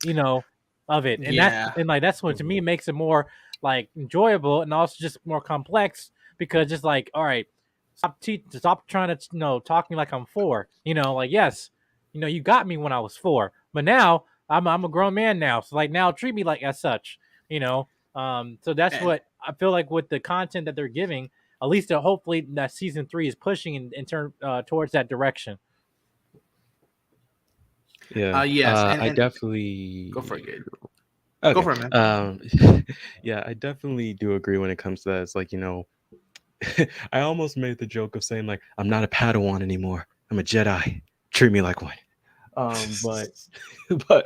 of it, and Yeah. that's what to me makes it more like enjoyable and also just more complex because just like all right. Stop trying to talk me like I'm 4. Like yes, you got me when I was 4, but now I'm a grown man now. So like now treat me like as such. So that's And what I feel like with the content that they're giving. At least hopefully that season 3 is pushing in turn towards that direction. Yeah. yes, I and definitely go for it, Gabe. Okay. Go for it, man. Yeah, I definitely do agree when it comes to that. It's like, I almost made the joke of saying like I'm not a Padawan anymore. I'm a Jedi. Treat me like one. But but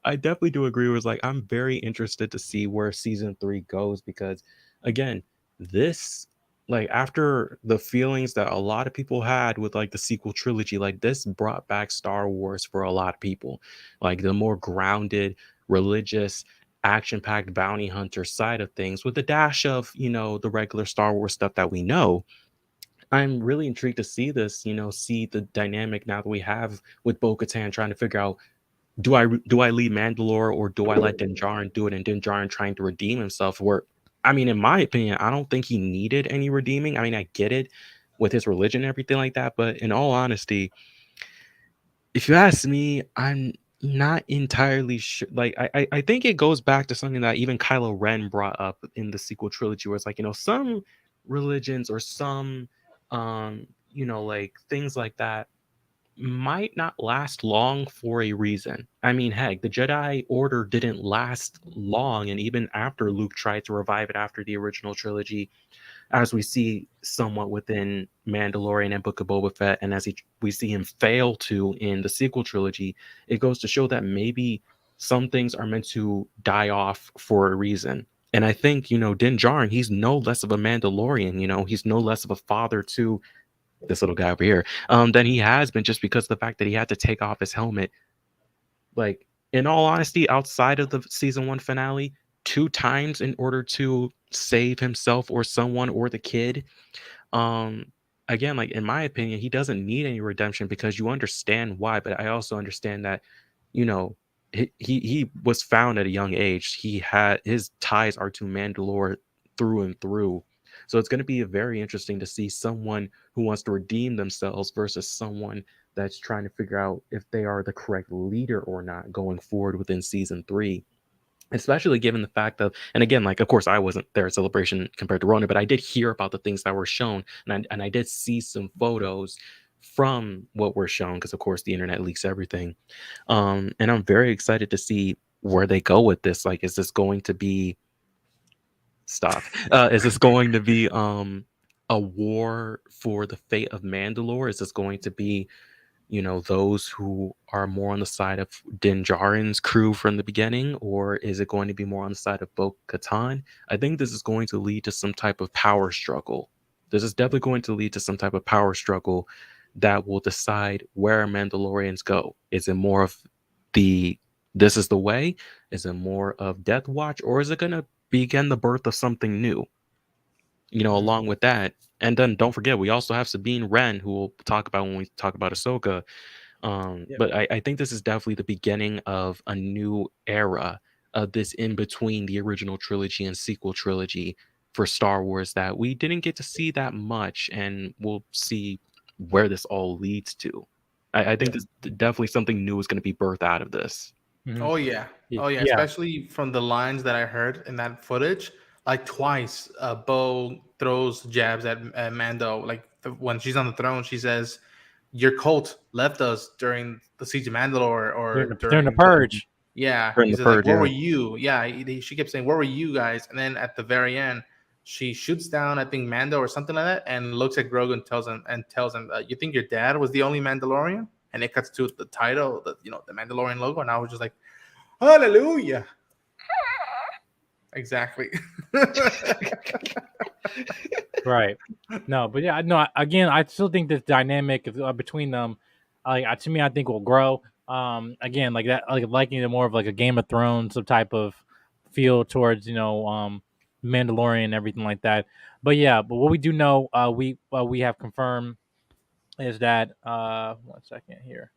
I definitely do agree with like I'm very interested to see where season 3 goes because again, this like after the feelings that a lot of people had with like the sequel trilogy, like this brought back Star Wars for a lot of people. Like the more grounded, religious, action-packed bounty hunter side of things with a dash of, the regular Star Wars stuff that we know. I'm really intrigued to see this, see the dynamic now that we have with Bo-Katan trying to figure out do I leave Mandalore or do I let Din Djarin do it and Din Djarin trying to redeem himself where I mean in my opinion I don't think he needed any redeeming. I mean I get it with his religion and everything like that, but in all honesty, if you ask me, I'm not entirely sure. Like, I think it goes back to something that even Kylo Ren brought up in the sequel trilogy, where it's like, some religions or some, like things like that might not last long for a reason. I mean, heck, the Jedi Order didn't last long, and even after Luke tried to revive it after the original trilogy, as we see somewhat within Mandalorian and Book of Boba Fett, and as we see him fail to in the sequel trilogy, it goes to show that maybe some things are meant to die off for a reason. And I think, Din Djarin, he's no less of a Mandalorian, he's no less of a father to this little guy over here, than he has been, just because of the fact that he had to take off his helmet. Like, in all honesty, outside of the season 1 finale, 2 times in order to save himself or someone or the kid. Um, Again, like, in my opinion, he doesn't need any redemption, because you understand why. But I also understand that, you know, he was found at a young age. His ties are to Mandalore through and through. So it's going to be very interesting to see someone who wants to redeem themselves versus someone that's trying to figure out if they are the correct leader or not going forward within season 3. Especially given the fact of, and again, like, of course, I wasn't there at Celebration compared to Rona, but I did hear about the things that were shown, and I did see some photos from what were shown, because of course the internet leaks everything. And I'm very excited to see where they go with this. Like, is this going to be stop? Is this going to be a war for the fate of Mandalore? Is this going to be, those who are more on the side of Din Djarin's crew from the beginning, or is it going to be more on the side of Bo-Katan? I think this is going to lead to some type of power struggle. This is definitely going to lead to some type of power struggle that will decide where Mandalorians go. Is it more of this is the way? Is it more of Death Watch, or is it going to begin the birth of something new? Along with that. And then don't forget, we also have Sabine Wren, who we'll talk about when we talk about Ahsoka. But I think this is definitely the beginning of a new era of this in between the original trilogy and sequel trilogy for Star Wars that we didn't get to see that much, and we'll see where this all leads to. I think this definitely something new is going to be birthed out of this. Oh yeah, oh yeah. Especially from the lines that I heard in that footage, like twice, Bo throws jabs at Mando. Like when she's on the throne, she says, "Your cult left us during the siege of Mandalore, or during the purge." Yeah, During he the says, like, purge, "Where yeah. were you?" Yeah, she kept saying, "Where were you guys?" And then at the very end, she shoots down, I think, Mando or something like that, and looks at Grogu and tells him, "You think your dad was the only Mandalorian?" And it cuts to the title, the Mandalorian logo, and I was just like, "Hallelujah!" Exactly. Right. No, but yeah, no. Again, I still think this dynamic between them, to me, I think will grow. Again, like that, like liking it more of like a Game of Thrones, some type of feel towards Mandalorian and everything like that. But yeah, but what we do know, we have confirmed is that 1 second here.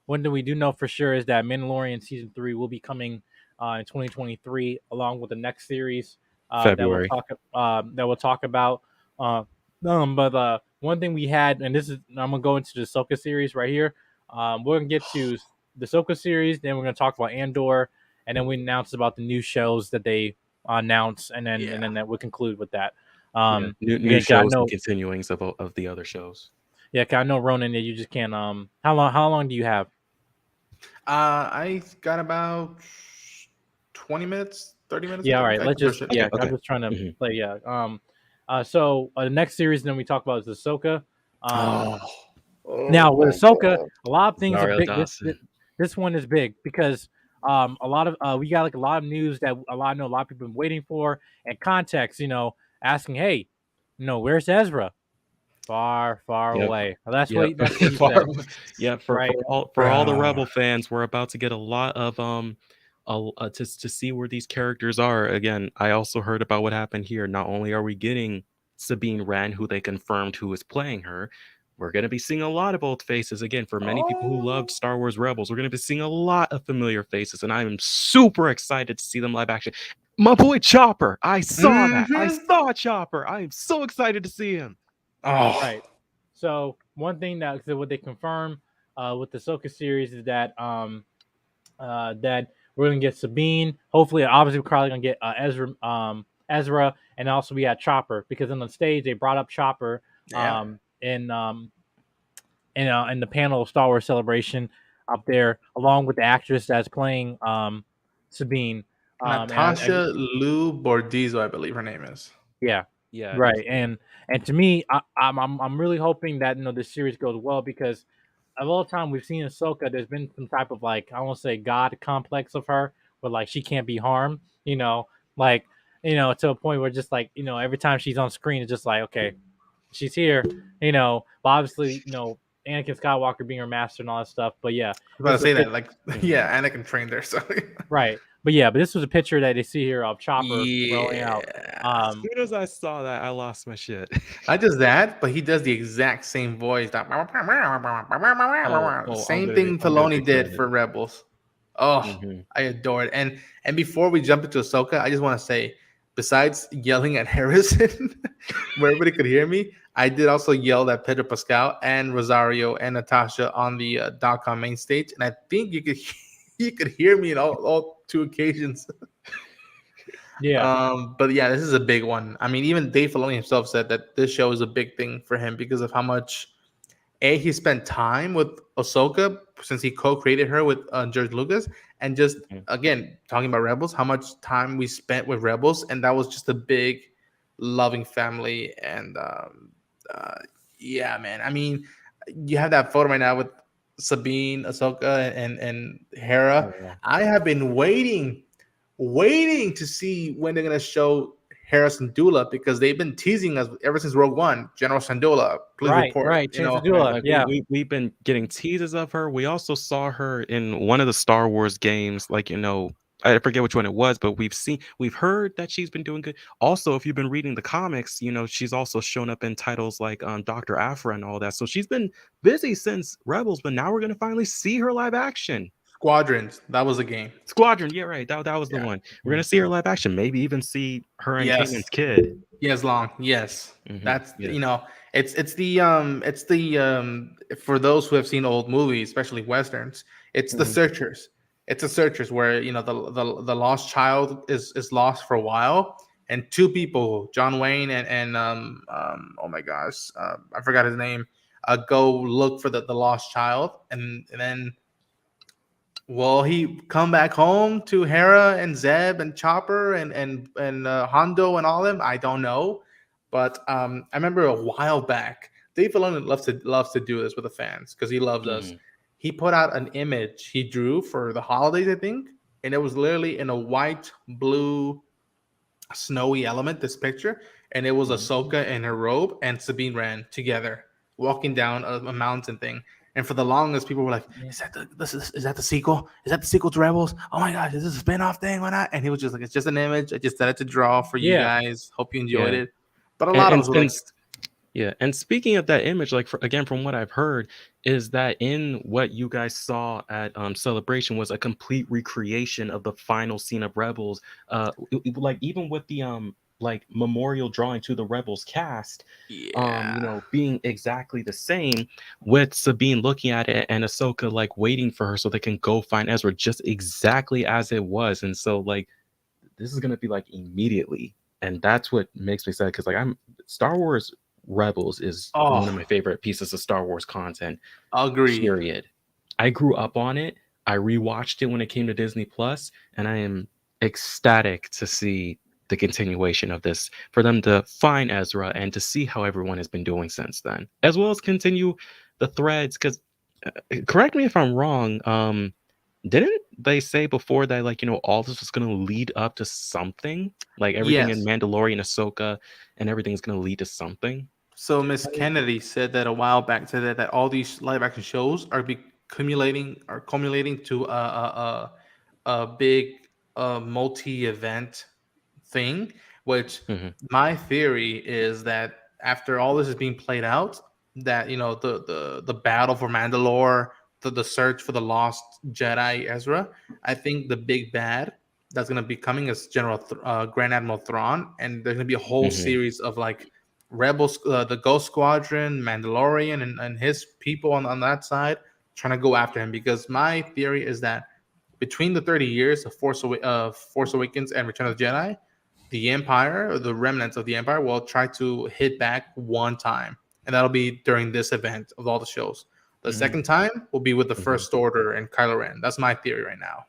One thing we do know for sure is that Mandalorian season 3 will be coming in 2023, along with the next series February. that we'll talk about. But one thing we had, and this is, I'm gonna go into the Ahsoka series right here. We're gonna get to the Ahsoka series, then we're gonna talk about Andor, and then we announce about the new shows that they announce, and then that we'll conclude with that. New Again, 'cause I shows know, and continuings of the other shows. yeah, 'cause I know Ronan, that you just can't. How long do you have? I got about 20 minutes, 30 minutes. Yeah, I all think. right. Let's just Okay. I'm just trying to Mhm. play. Yeah. So the next series then we talk about is Ahsoka. Now with Ahsoka, a lot of things are Mario big. Dawson. This one is big because a lot of we got like a lot of news that I know a lot of people have been waiting for, and context. Asking, hey, where's Ezra? Far, far Yep. away. Well, that's Yep. what he said. Yeah, Right. for all the Rebel fans, we're about to get a lot of to see where these characters are. Again, I also heard about what happened here. Not only are we getting Sabine Wren, who they confirmed who is playing her, we're going to be seeing a lot of old faces. Again, for many people who loved Star Wars Rebels, we're going to be seeing a lot of familiar faces, and I'm super excited to see them live action. My boy Chopper, I saw that. I saw Chopper. I am so excited to see him. Oh, Right. So one thing that what they confirm with the Ahsoka series is that that we're gonna get Sabine. Hopefully, obviously, we're probably gonna get Ezra, and also we had Chopper, because on the stage they brought up Chopper yeah. In the panel of Star Wars Celebration up there, along with the actress that's playing Sabine. Natasha Lou Bordizzo, I believe her name is. Yeah. Yeah. Right. And to me, I'm really hoping that this series goes well, because of all time we've seen Ahsoka, there's been some type of, like, I won't say God complex of her, but like she can't be harmed. Like to a point where just like, every time she's on screen, it's just like, okay, she's here, but obviously, Anakin Skywalker being her master and all that stuff. But yeah, I was about this to is a say that, pic- like, yeah, Anakin trained there, so right. But yeah, but this was a picture that they see here of Chopper rolling out. yeah. As soon as I saw that, I lost my shit. Not just that, but he does the exact same voice. That same thing I'll give Filoni it did credit. for Rebels. Oh, Mhm. I adore it. And before we jump into Ahsoka, I just want to say, besides yelling at Harrison, where everybody could hear me, I did also yell at Pedro Pascal and Rosario and Natasha on the .com main stage, and I think you could you could hear me in all two occasions. Yeah. But yeah, this is a big one. I mean, even Dave Filoni himself said that this show is a big thing for him because of how much he spent time with Ahsoka since he co-created her with George Lucas, and just again talking about Rebels, how much time we spent with Rebels, and that was just a big, loving family. And yeah, man. I mean, you have that photo right now with Sabine, Ahsoka, and Hera. Oh, yeah. I have been waiting to see when they're gonna show Hera Syndulla because they've been teasing us ever since Rogue One. General Syndulla, please report. Right. You Chance know, to do Right, it. like Yeah. we've been getting teases of her. We also saw her in one of the Star Wars games, like I forget which one it was, but we've heard that she's been doing good. Also, if you've been reading the comics, she's also shown up in titles like Dr. Aphra and all that. So she's been busy since Rebels, but now we're gonna finally see her live action. Squadrons. That was a game. Squadron, yeah, right. That was the Yeah. one. We're gonna see her live action, maybe even see her and Yes. Kanan's kid. Yes, long. Yes. Mhm, That's yeah. it's the for those who have seen old movies, especially westerns, it's the Mhm. searchers. It's the searchers where the lost child is lost for a while, and two people, John Wayne and oh my gosh, I forgot his name, go look for the lost child, and then will he come back home to Hera and Zeb and Chopper and Hondo and all them? I don't know, but I remember a while back, Dave Filoni loves to do this with the fans because he loves us. Mhm. He put out an image he drew for the holidays, I think, and it was literally in a white, blue, snowy element. This picture, and it was Ahsoka in her robe and Sabine Wren together walking down a mountain thing. And for the longest, people were like, is that the sequel? Is that the sequel to Rebels? Oh my gosh, is this a spin-off thing? Why not?" And he was just like, "It's just an image. I just started to draw for you Yeah. guys. Hope you enjoyed Yeah. it." But a lot of us were like, Yeah, and speaking of that image, like again, from what I've heard, is that in what you guys saw at Celebration was a complete recreation of the final scene of Rebels. Like even with the like memorial drawing to the Rebels cast, yeah, being exactly the same, with Sabine looking at it and Ahsoka like waiting for her so they can go find Ezra, just exactly as it was. And so like this is gonna be like immediately, and that's what makes me sad because like Star Wars Rebels is one of my favorite pieces of Star Wars content. agree. Period. I grew up on it. I rewatched it when it came to Disney+, and I am ecstatic to see the continuation of this, for them to find Ezra and to see how everyone has been doing since then, as well as continue the threads. Because correct me if I'm wrong, didn't they say before that like all this was going to lead up to something, like everything in Yes. Mandalorian, Ahsoka, and everything's going to lead to something? So Miss Kennedy said that a while back, said that all these live action shows are culminating to a big multi event thing. Which Mhm. my theory is that after all this is being played out, that the battle for Mandalore, the search for the lost Jedi Ezra, I think the big bad that's gonna be coming is Grand Admiral Thrawn, and there's gonna be a whole Mhm. series of like rebels, the Ghost Squadron, Mandalorian, and his people on that side trying to go after him. Because my theory is that between the 30 years of Force Awakens and Return of the Jedi, the Empire, or the remnants of the Empire, will try to hit back one time, and that'll be during this event of all the shows. The second time will be with the Mhm. First Order and Kylo Ren. That's my theory right now.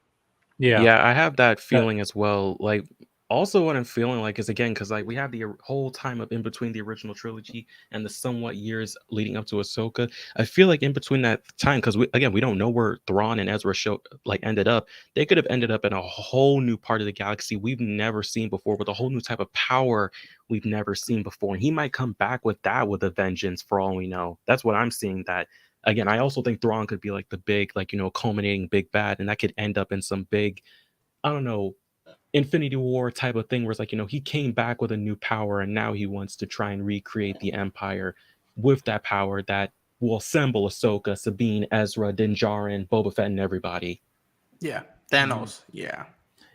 Yeah. Yeah, I have that feeling as well. Like Also, what I'm feeling like is, again, because like we have the whole time of in between the original trilogy and the somewhat years leading up to Ahsoka. I feel like in between that time, because we don't know where Thrawn and Ezra ended up. They could have ended up in a whole new part of the galaxy we've never seen before, with a whole new type of power we've never seen before. And he might come back with that with a vengeance, for all we know. That's what I'm seeing. That again, I also think Thrawn could be like the big, like, culminating big bad, and that could end up in some big, I don't know, Infinity War type of thing where it's like, he came back with a new power and now he wants to try and recreate the Empire with that power that will assemble Ahsoka, Sabine, Ezra, Din Djarin, Boba Fett, and everybody. Yeah, Thanos. Yeah.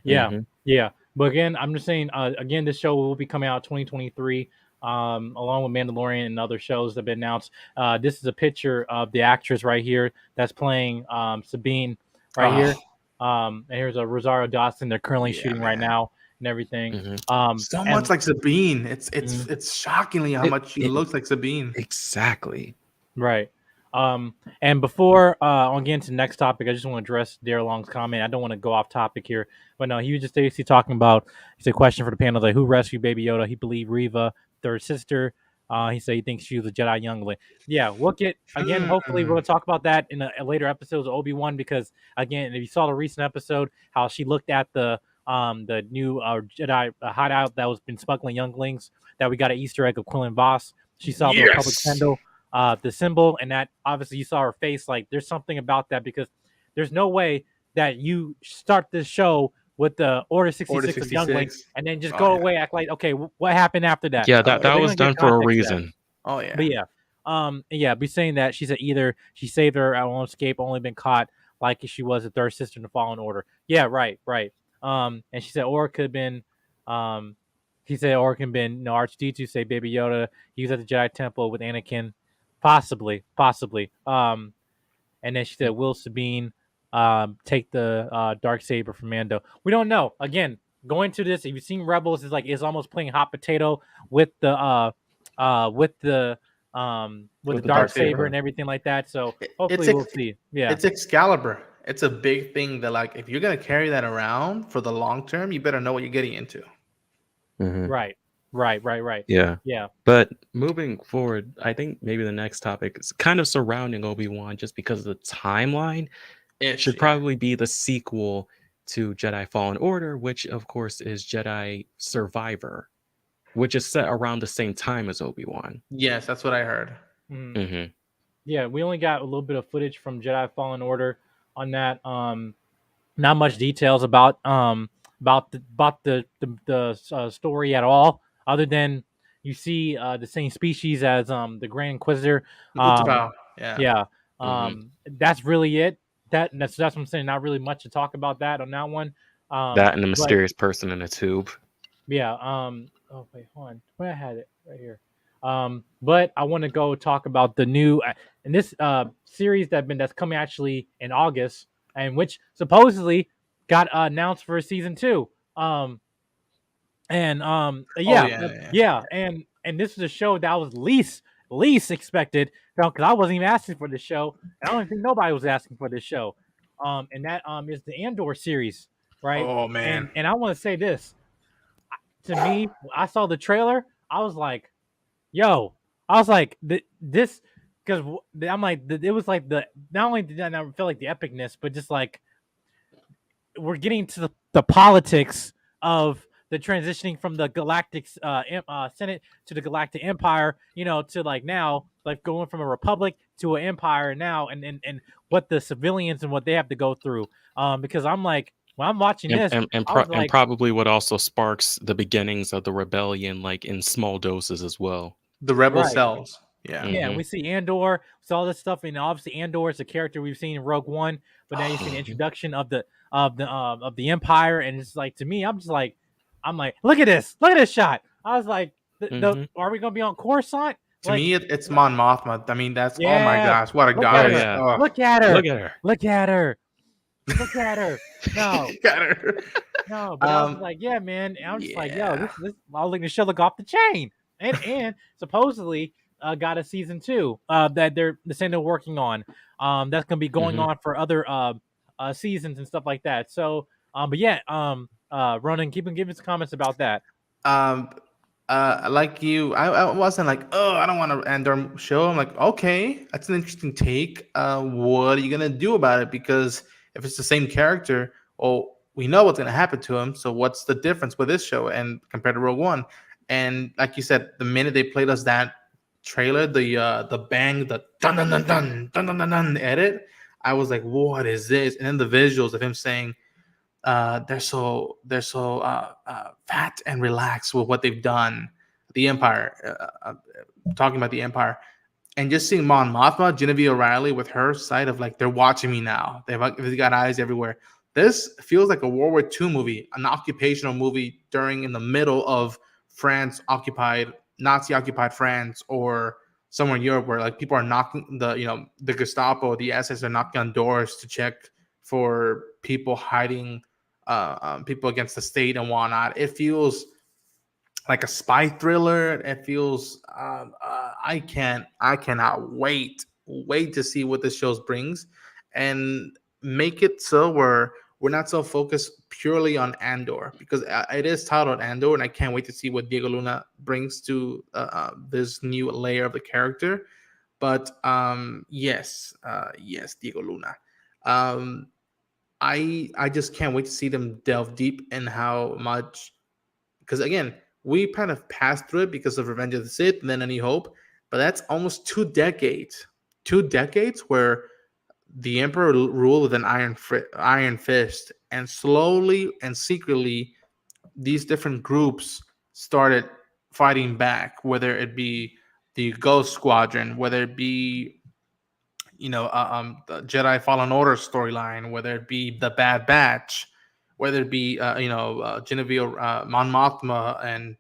Yeah, Mhm. yeah. But again, I'm just saying. Again, this show will be coming out 2023, along with Mandalorian and other shows that have been announced. This is a picture of the actress right here that's playing Sabine right here. And here's a Rosario Dawson. They're currently Yeah, shooting right man. now and everything. Mhm. So And- much like Sabine. It's Mhm. it's shockingly how much she looks like Sabine. Exactly. Right. And before on getting to the next topic, I just want to address Darrell Long's comment. I don't want to go off topic here, but no, he was just basically talking about. It's a question for the panel, like who rescued Baby Yoda. He believed Reva, third sister. He said he thinks she was a Jedi youngling. Yeah, we'll get again. Hopefully, we'll talk about that in a later episodes of Obi-Wan, because again, if you saw the recent episode, how she looked at the new Jedi hideout that was been smuggling younglings, that we got an Easter egg of Quillen Voss. She saw the Republic symbol. The symbol, and that obviously you saw her face. Like, there's something about that, because there's no way that you start this show with the Order 66 of younglings and then just go away, act like, okay, what happened after that? Yeah, that was done for a reason. Oh yeah. But yeah, be saying that she said either she saved her at one escape, only been caught like she was a third sister in the Fallen Order. Yeah, right. And she said, or it could have been, he said, or it could have been, R2-D2 say Baby Yoda. He was at the Jedi Temple with Anakin. Possibly. And then she said, will Sabine take the Darksaber from Mando? We don't know. Again, going to this, if you've seen Rebels, it's almost playing hot potato with the Darksaber and everything like that. So hopefully we'll see. Yeah, it's Excalibur. It's a big thing that, like, if you're gonna carry that around for the long term, you better know what you're getting into. Mhm. Right. Yeah. But moving forward, I think maybe the next topic is kind of surrounding Obi-Wan, just because of the timeline. It should probably be the sequel to Jedi Fallen Order, which of course is Jedi Survivor, which is set around the same time as Obi-Wan. Yes, that's what I heard. Mm-hmm. Yeah, we only got a little bit of footage from Jedi Fallen Order on that. Not much details about the story at all, other than you see the same species as the Grand Inquisitor. Yeah. That's really it. That's what I'm saying. Not really much to talk about that on that one. That and the mysterious person in a tube. Yeah. Oh wait, hold on. Where I had it right here. But I want to go talk about the new in this series that's coming actually in August, and which supposedly got announced for season 2. And this is a show that was least expected, because I wasn't even asking for this show. And I don't think nobody was asking for this show. And that is the Andor series, right? Oh man. And I want to say this. To me, I saw the trailer, I was like, this, because I'm like, it was like not only did I feel like the epicness, but just like we're getting to the politics of the transitioning from the Galactic Senate to the Galactic Empire, to like now, like going from a republic to an empire now, and what the civilians and what they have to go through. Because I'm like, when I'm watching this, and probably what also sparks the beginnings of the rebellion, like in small doses as well. The rebel cells. Yeah. Yeah, we see Andor, so all this stuff, and obviously Andor is a character we've seen in Rogue One, but now you see the introduction of the Empire, and it's like, to me, I'm like, look at this shot. I was like, are we gonna be on Coruscant? To me, it's Mon Mothma. I mean, that's oh my gosh, what a goddess! Yeah. Look at her! Look at her! No, Got her. no, but I was like, yeah, man. And I'm just like, yo, this I'll like the show look off the chain, and supposedly got a season 2 that they're saying they're working on. That's gonna be going on for other seasons and stuff like that. So, but yeah, Ronan, give us comments about that. Um, like you, I wasn't like, oh, I don't want to Andor show. I'm like, okay, that's an interesting take. What are you gonna do about it? Because if it's the same character, well, we know what's gonna happen to him. So what's the difference with this show and compared to Rogue One? And like you said, the minute they played us that trailer, the bang, the dun dun dun dun dun dun dun dun edit, I was like, what is this? And then the visuals of him saying, they're so fat and relaxed with what they've done. The Empire, talking about the Empire, and just seeing Mon Mothma, Genevieve O'Reilly with her side of like they're watching me now. They've got eyes everywhere. This feels like a World War II movie, an occupational movie during in the middle of France occupied, Nazi occupied France, or somewhere in Europe where like people are knocking the Gestapo, the SS are knocking on doors to check for people hiding people against the state and whatnot. It feels like a spy thriller. It feels I cannot wait to see what this show brings and make it so we're not so focused purely on Andor, because it is titled Andor, and I can't wait to see what Diego Luna brings to this new layer of the character. But yes, Diego Luna. I just can't wait to see them delve deep in how much, because again, we kind of passed through it because of Revenge of the Sith and then A New Hope, but that's almost 2 decades where the Emperor ruled with an iron fist, and slowly and secretly these different groups started fighting back, whether it be the Ghost Squadron, whether it be the Jedi Fallen Order storyline, whether it be the Bad Batch, whether it be Genevieve Mon Mothma and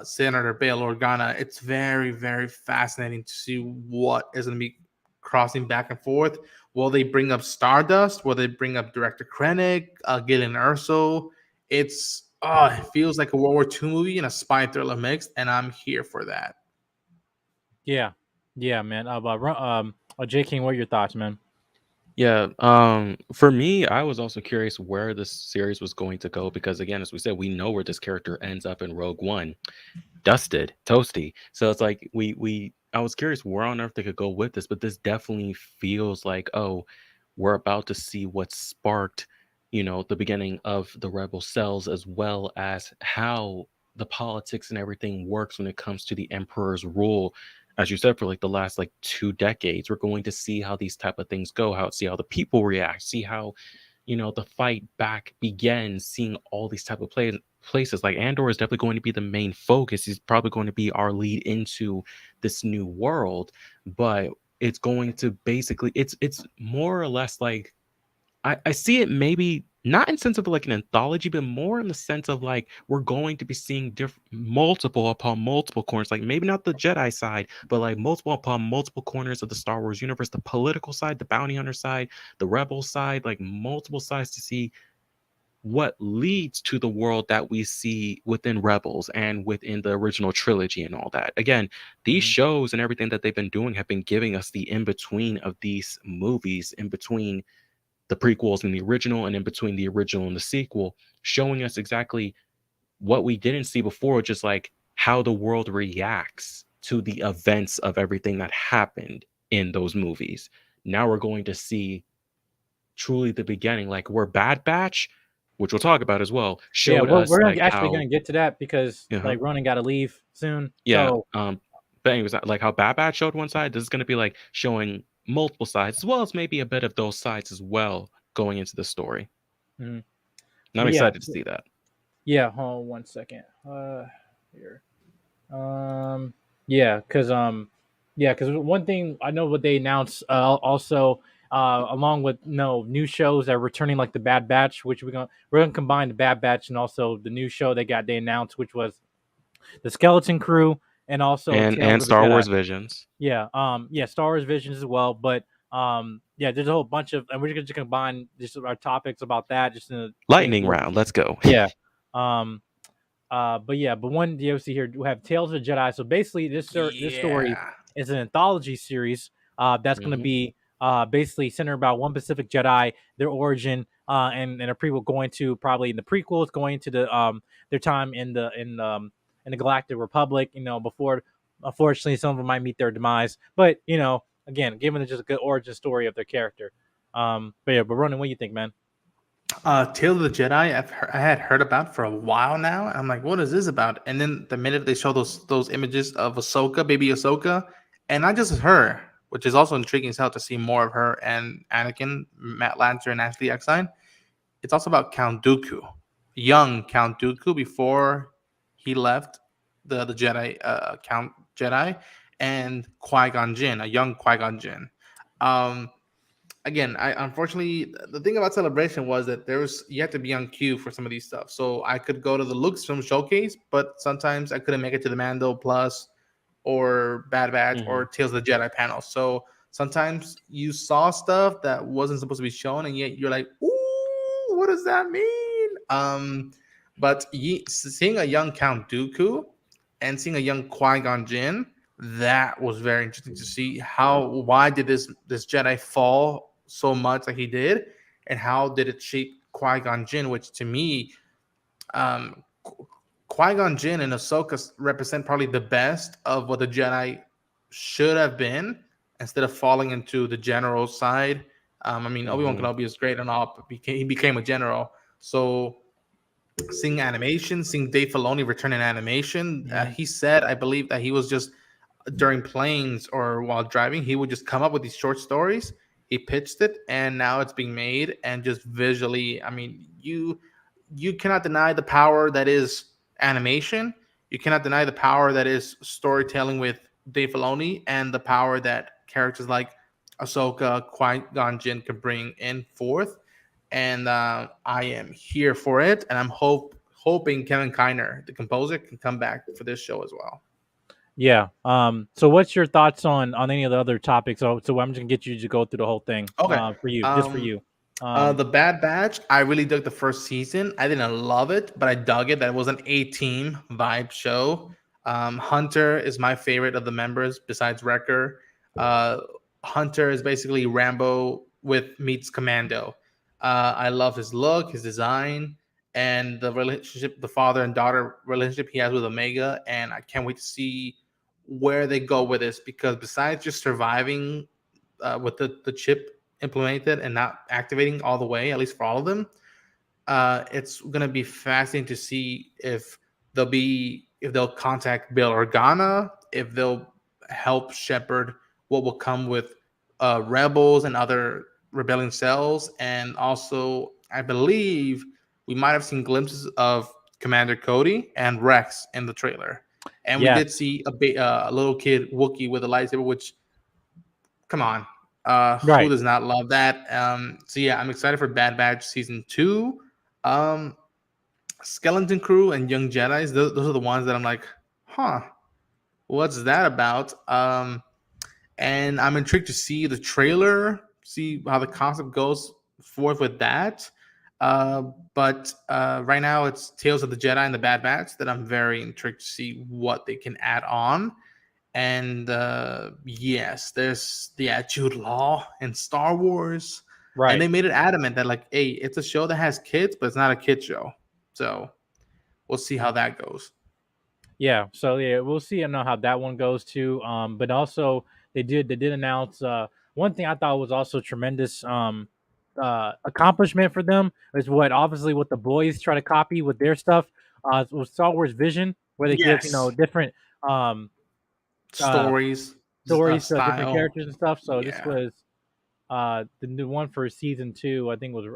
Senator Bail Organa. It's very, very fascinating to see what is going to be crossing back and forth. Will they bring up Stardust? Will they bring up Director Krennic, Gillian Erso? It feels like a World War II movie and a spy thriller mixed, and I'm here for that. Yeah, man. J King, what are your thoughts, man? Yeah, for me, I was also curious where this series was going to go because, again, as we said, we know where this character ends up in Rogue One, dusted, toasty. So it's like I was curious where on earth they could go with this, but this definitely feels like, oh, we're about to see what sparked, the beginning of the rebel cells, as well as how the politics and everything works when it comes to the Emperor's rule. As you said, for like the last like 2 decades, we're going to see how these type of things go, see how the people react, see how, the fight back begins, seeing all these type of places. Like Andor is definitely going to be the main focus. He's probably going to be our lead into this new world, but it's going to basically, it's more or less like, I see it maybe not in sense of like an anthology, but more in the sense of like we're going to be seeing multiple upon multiple corners, like maybe not the Jedi side, but like multiple upon multiple corners of the Star Wars universe, the political side, the bounty hunter side, the rebel side, like multiple sides to see what leads to the world that we see within Rebels and within the original trilogy and all that. Again, these shows and everything that they've been doing have been giving us the in between of these movies, in between the prequels and the original, and in between the original and the sequel, showing us exactly what we didn't see before, just like how the world reacts to the events of everything that happened in those movies. Now we're going to see truly the beginning, like where Bad Batch, which we'll talk about as well, showed us we're like actually how, going to get to that because Uh-huh. like Ronan got to leave soon. yeah, So, but anyways, like how Bad Batch showed one side, this is going to be like showing multiple sides, as well as maybe a bit of those sides as well going into the story. Mhm. And I'm Yeah. excited to see that. Yeah, hold on 1 second. Here. Because one thing I know what they announced also along with new shows that are returning, like the Bad Batch, which we're gonna combine the Bad Batch and also the new show they announced, which was the Skeleton Crew and also Tales And of the Star Jedi. Wars Visions. Yeah, Star Wars Visions as well, but there's a whole bunch of, and we're just gonna combine just our topics about that just in a Lightning round. Let's go. Yeah. But one DLC here we have Tales of the Jedi. So basically, this story is an anthology series that's going to be basically centered about one Pacific Jedi, their origin, and a prequel going to probably in the prequels going to their time in the Galactic Republic. Before unfortunately some of them might meet their demise, but again, given just a good origin story of their character. But Ronan, what do you think, man? Tales of the Jedi, I had heard about for a while now. I'm like, what is this about? And then the minute they show those images of Ahsoka, baby Ahsoka, and not just her, which is also intriguing as hell to see more of her and Anakin, Matt Lancer, and Ashley Eckstein. It's also about Count Dooku, young Count Dooku before he left the Jedi, Count Jedi, and Qui-Gon Jinn, a young Qui-Gon Jinn. Again, I unfortunately the thing about Celebration was that you had to be on cue for some of these stuff. So I could go to the Lucasfilm showcase, but sometimes I couldn't make it to the Mando Plus or Bad Batch or Tales of the Jedi panel. So sometimes you saw stuff that wasn't supposed to be shown, and yet you're like, "Ooh, what does that mean?" But seeing a young Count Dooku and seeing a young Qui-Gon Jinn, that was very interesting to see why did this Jedi fall so much like he did, and how did it shape Qui-Gon Jinn, which to me, Qui-Gon Jinn and Ahsoka represent probably the best of what the Jedi should have been instead of falling into the general side. Obi-Wan Kenobi is great and all, but he became a general. So seeing animation, seeing Dave Filoni return in animation, he said, I believe that he was just during planes or while driving, he would just come up with these short stories. He pitched it, and now it's being made. And just visually, you cannot deny the power that is animation. You cannot deny the power that is storytelling with Dave Filoni, and the power that characters like Ahsoka, Qui-Gon Jinn can bring in forth. And I am here for it, and I'm hoping Kevin Kiner, the composer, can come back for this show as well. Yeah. So what's your thoughts on any of the other topics? So I'm just gonna get you to go through the whole thing. Okay. For you, just for you. The Bad Batch, I really dug the first season. I didn't love it, but I dug it. That was an A-team vibe show. Hunter is my favorite of the members besides Wrecker. Hunter is basically Rambo meets Commando. I love his look, his design, and the relationship, the father and daughter relationship he has with Omega. And I can't wait to see where they go with this, because besides just surviving with the chip implemented and not activating all the way, at least for all of them, it's going to be fascinating to see if they'll contact Bail Organa, if they'll help shepherd what will come with rebels and other rebellion cells. And also, I believe we might have seen glimpses of Commander Cody and Rex in the trailer. And we did see a little kid Wookiee with a lightsaber, which, come on, who does not love that? So yeah, I'm excited for Bad Batch season 2. Skeleton Crew and Young Jedis, those are the ones that I'm like, what's that about? And I'm intrigued to see the trailer, see how the concept goes forth with that. But right now it's Tales of the Jedi and the Bad Batch that I'm very intrigued to see what they can add on. And yes, there's Jude Law and Star Wars. Right. And they made it adamant that, like, hey, it's a show that has kids, but it's not a kid show. So we'll see how that goes. Yeah. So yeah, we'll see. I know how that one goes too. But also they did announce one thing I thought was also tremendous accomplishment for them is what the boys try to copy with their stuff. Was Star Wars Vision, where they give different stories to different characters and stuff. So this was the new one for season 2. I think was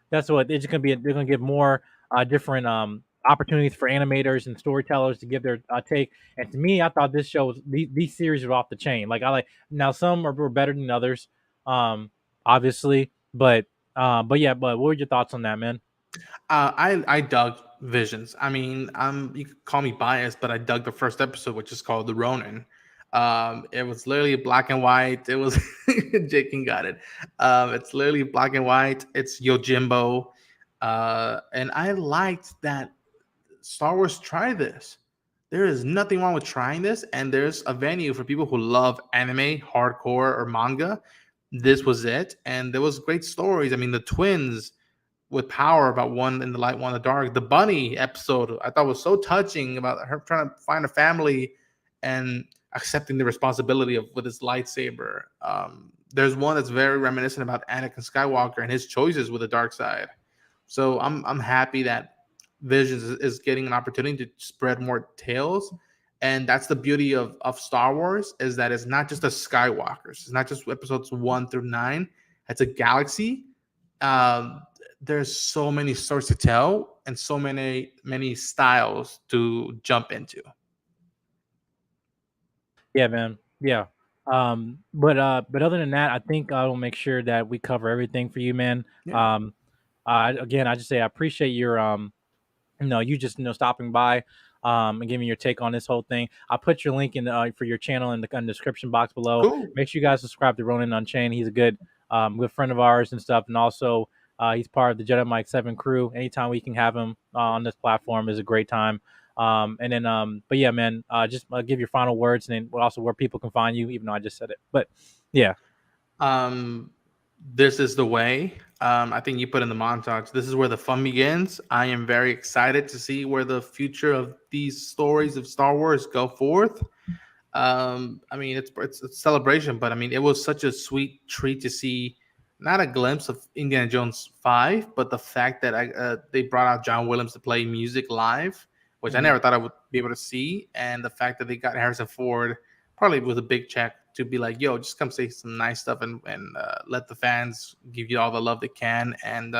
that's what it's gonna be. They're gonna give more different opportunities for animators and storytellers to give their take. And to me, I thought this show these series were off the chain. Like now some were better than others, obviously, but what were your thoughts on that, man? I dug Visions. I mean, you could call me biased, but I dug the first episode, which is called The Ronin. It was literally black and white. It was Jake King got it. It's literally black and white. It's Yojimbo. And I liked that Star Wars tried this. There is nothing wrong with trying this, and there's a venue for people who love anime, hardcore, or manga. this was it. And there was great stories. I mean, the twins with power, about one in the light, one in the dark. The bunny episode I thought was so touching, about her trying to find a family and accepting the responsibility of with his lightsaber. There's one that's very reminiscent about Anakin Skywalker and his choices with the dark side. So I'm happy that Visions is getting an opportunity to spread more tales. And that's the beauty of Star Wars, is that it's not just a Skywalkers. It's not just episodes 1 through 9. It's a galaxy. Um, there's so many stories to tell and so many styles to jump into. Yeah, man. Yeah. But other than that, I think I will make sure that we cover everything for you, man. Yeah. Again, I just say I appreciate your you just stopping by and giving your take on this whole thing. I'll put your link in for your channel in the description box below. Cool. Make sure you guys subscribe to Ronin Unchained. He's a good friend of ours and stuff, and also he's part of the Jedi Mike 7 crew. Anytime we can have him on this platform is a great time. But yeah, man, just give your final words, and then also where people can find you, even though I just said it. But yeah. This is the way. I think you put in the montage. This is where the fun begins. I am very excited to see where the future of these stories of Star Wars go forth. I mean, it's a celebration, but I mean, it was such a sweet treat to see not a glimpse of Indiana Jones 5, but the fact that they brought out John Williams to play music live, which I never thought I would be able to see, and the fact that they got Harrison Ford probably with a big check to be like, yo, just come say some nice stuff and let the fans give you all the love they can. And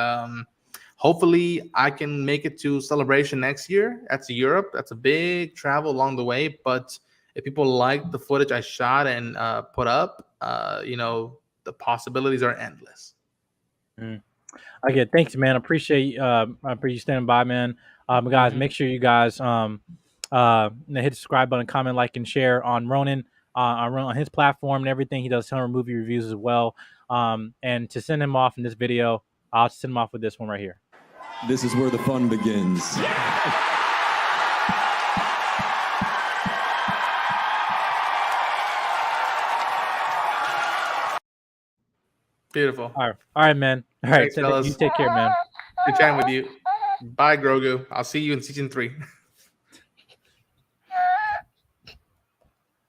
hopefully I can make it to Celebration next year. That's Europe. That's a big travel along the way. But if people like the footage I shot and put up, the possibilities are endless. Okay, thanks, man. I appreciate you standing by, man. Guys, make sure you guys hit the subscribe button, comment, like, and share on Ronin. On his platform and everything. He does a ton of movie reviews as well. And to send him off in this video, I'll send him off with this one right here. This is where the fun begins. Beautiful. All right, man. All right, Thanks, fellas. You take care, man. Good chatting with you. Bye, Grogu. I'll see you in season 3.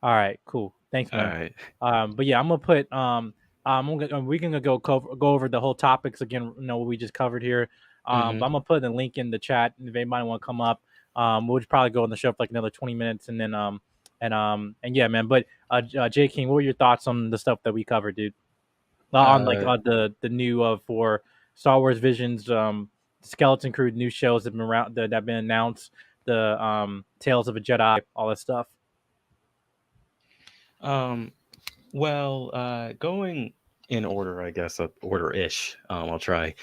All right, cool. Thanks, man. All right. But yeah, I'm gonna put we can go over the whole topics again. What we just covered here. But I'm gonna put the link in the chat if anybody want to come up. We'll just probably go on the show for like another 20 minutes, and then and yeah, man. But J King, what were your thoughts on the stuff that we covered, dude? On the new for Star Wars Visions, Skeleton Crew new shows that have been announced, the Tales of a Jedi, all that stuff. Going in order, I guess, order-ish. I'll try.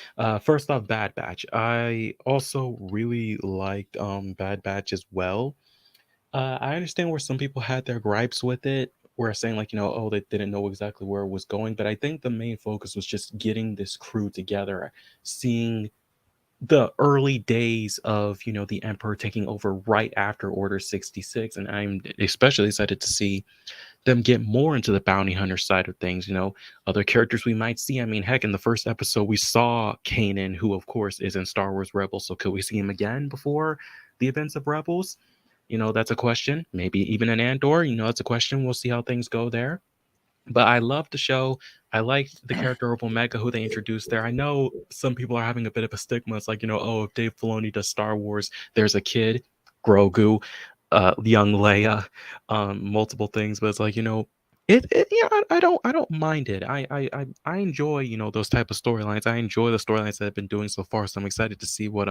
First off, Bad Batch. I also really liked Bad Batch as well. I understand where some people had their gripes with it, where saying like, oh, they didn't know exactly where it was going. But I think the main focus was just getting this crew together, seeing the early days of the Emperor taking over right after Order 66, and I'm especially excited to see them get more into the bounty hunter side of things. Other characters we might see. I mean, heck, in the first episode we saw Kanan, who of course is in Star Wars Rebels, so could we see him again before the events of Rebels? That's a question. Maybe even in Andor, that's a question. We'll see how things go there. But I love the show. I liked the character of Omega, who they introduced there. I know some people are having a bit of a stigma. It's like, oh, if Dave Filoni does Star Wars, there's a kid, Grogu, young Leia, multiple things. But it's like, I don't mind it. I enjoy, those type of storylines. I enjoy the storylines that I've been doing so far. So I'm excited to see what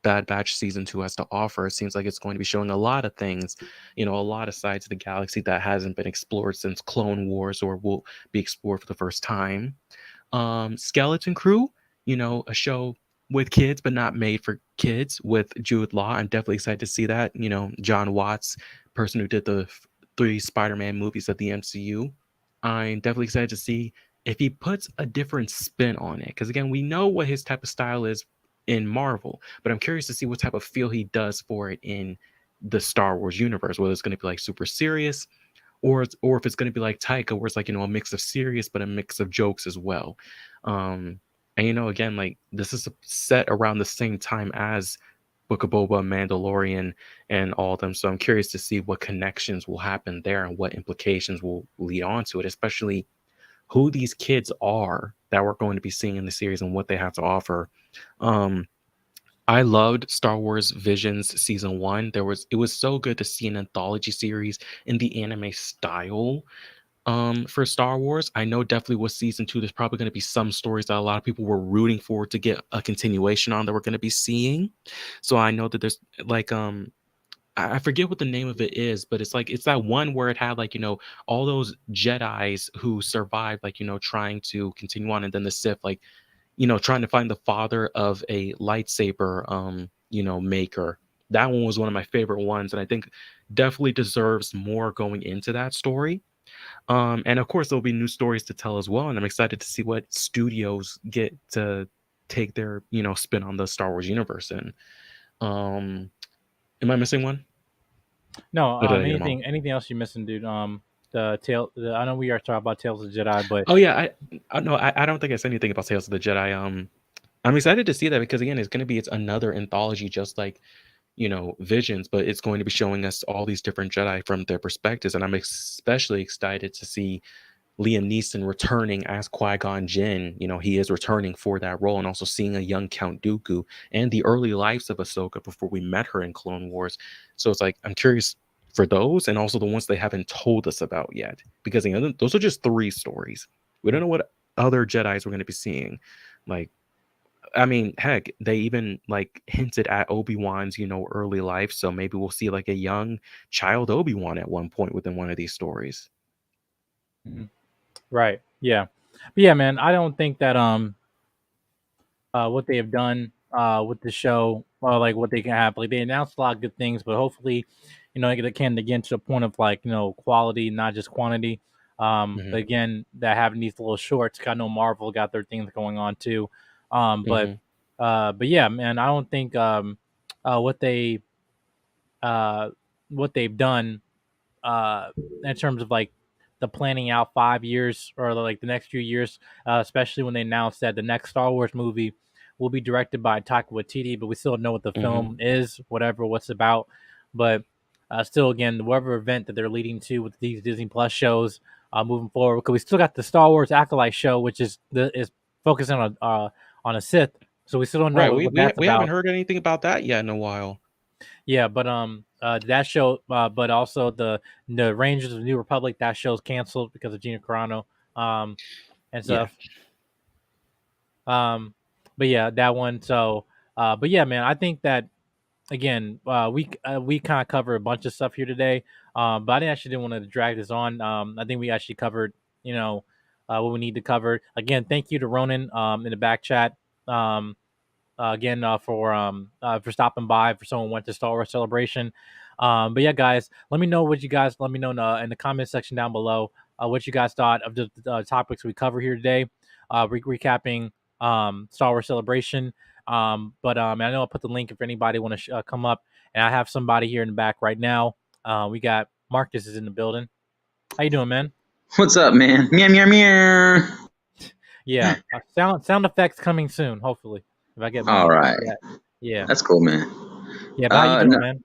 Bad Batch season 2 has to offer. It seems like it's going to be showing a lot of things, a lot of sides of the galaxy that hasn't been explored since Clone Wars or will be explored for the first time. Skeleton Crew, a show with kids but not made for kids with Jude Law. I'm definitely excited to see that. John Watts, person who did the 3 Spider-Man movies of the MCU. I'm definitely excited to see if he puts a different spin on it, because again, we know what his type of style is in Marvel, but I'm curious to see what type of feel he does for it in the Star Wars universe, whether it's going to be like super serious or if it's going to be like Taika, where it's like, a mix of serious but a mix of jokes as well. And again, like this is set around the same time as Book of Boba, Mandalorian, and all of them. So I'm curious to see what connections will happen there and what implications will lead on to it, especially who these kids are that we're going to be seeing in the series and what they have to offer. I loved Star Wars Visions season 1. It was so good to see an anthology series in the anime style for Star Wars. I know definitely with season 2, there's probably going to be some stories that a lot of people were rooting for to get a continuation on that we're going to be seeing. So I know that there's like I forget what the name of it is, but it's that one where it had like, all those Jedis who survived, like, trying to continue on, and then the Sith, like, trying to find the father of a lightsaber, maker. That one was one of my favorite ones, and I think definitely deserves more going into that story. And of course, there'll be new stories to tell as well, and I'm excited to see what studios get to take their, spin on the Star Wars universe. And am I missing one? No, Or did I get 'em all? anything else you missing, dude? I know we are talking about Tales of the Jedi, but Oh yeah, I don't think I said anything about Tales of the Jedi. I'm excited to see that because again, it's another anthology, just like Visions, but it's going to be showing us all these different Jedi from their perspectives, and I'm especially excited to see Liam Neeson returning as Qui-Gon Jinn. He is returning for that role, and also seeing a young Count Dooku and the early lives of Ahsoka before we met her in Clone Wars. So it's like I'm curious for those, and also the ones they haven't told us about yet, because those are just 3 stories. We don't know what other Jedis we're going to be seeing. Like, I mean, heck, they even like hinted at Obi-Wan's, early life. So maybe we'll see like a young child Obi-Wan at one point within one of these stories. right, yeah, but yeah, man, I don't think that what they have done with the show, like what they can have, like they announced a lot of good things, but hopefully, they can again to the point of like quality, not just quantity. Hmm. But again, that having these little shorts, 'cause I know Marvel got their things going on too. But Hmm. but yeah, man, I don't think what they what they've done in terms of like the planning out 5 years or like the next few years, especially when they announced that the next Star Wars movie will be directed by Taika Waititi, but we still don't know what the Hmm. film is, what's about. But still, again, whatever event that they're leading to with these Disney Plus shows moving forward, because we still got the Star Wars Acolyte show, which is focusing on a Sith, so we still don't know Right. what We that's we haven't about. heard anything about that yet in a while. Yeah, but that show, but also the Rangers of the New Republic, that show's canceled because of Gina Carano, and Yeah. stuff. Um, but yeah, that one. So, but yeah, man, I think that again, we kind of covered a bunch of stuff here today. But I didn't want to drag this on. I think we actually covered, what we need to cover. Again, thank you to Ronan in the back chat. Um, again for stopping by for someone who went to Star Wars Celebration. But yeah, guys, let me know in the comment section down below what you guys thought of the topics we cover here today. Recapping Star Wars Celebration. But I know I put the link if anybody want to come up, and I have somebody here in the back right now. We got Marcus is in the building. How you doing, man? What's up, man? Meow meow meow. Yeah, sound effects coming soon, hopefully, if I get All money right, for that. Yeah, that's cool, man. yeah. But how you doing, No, man?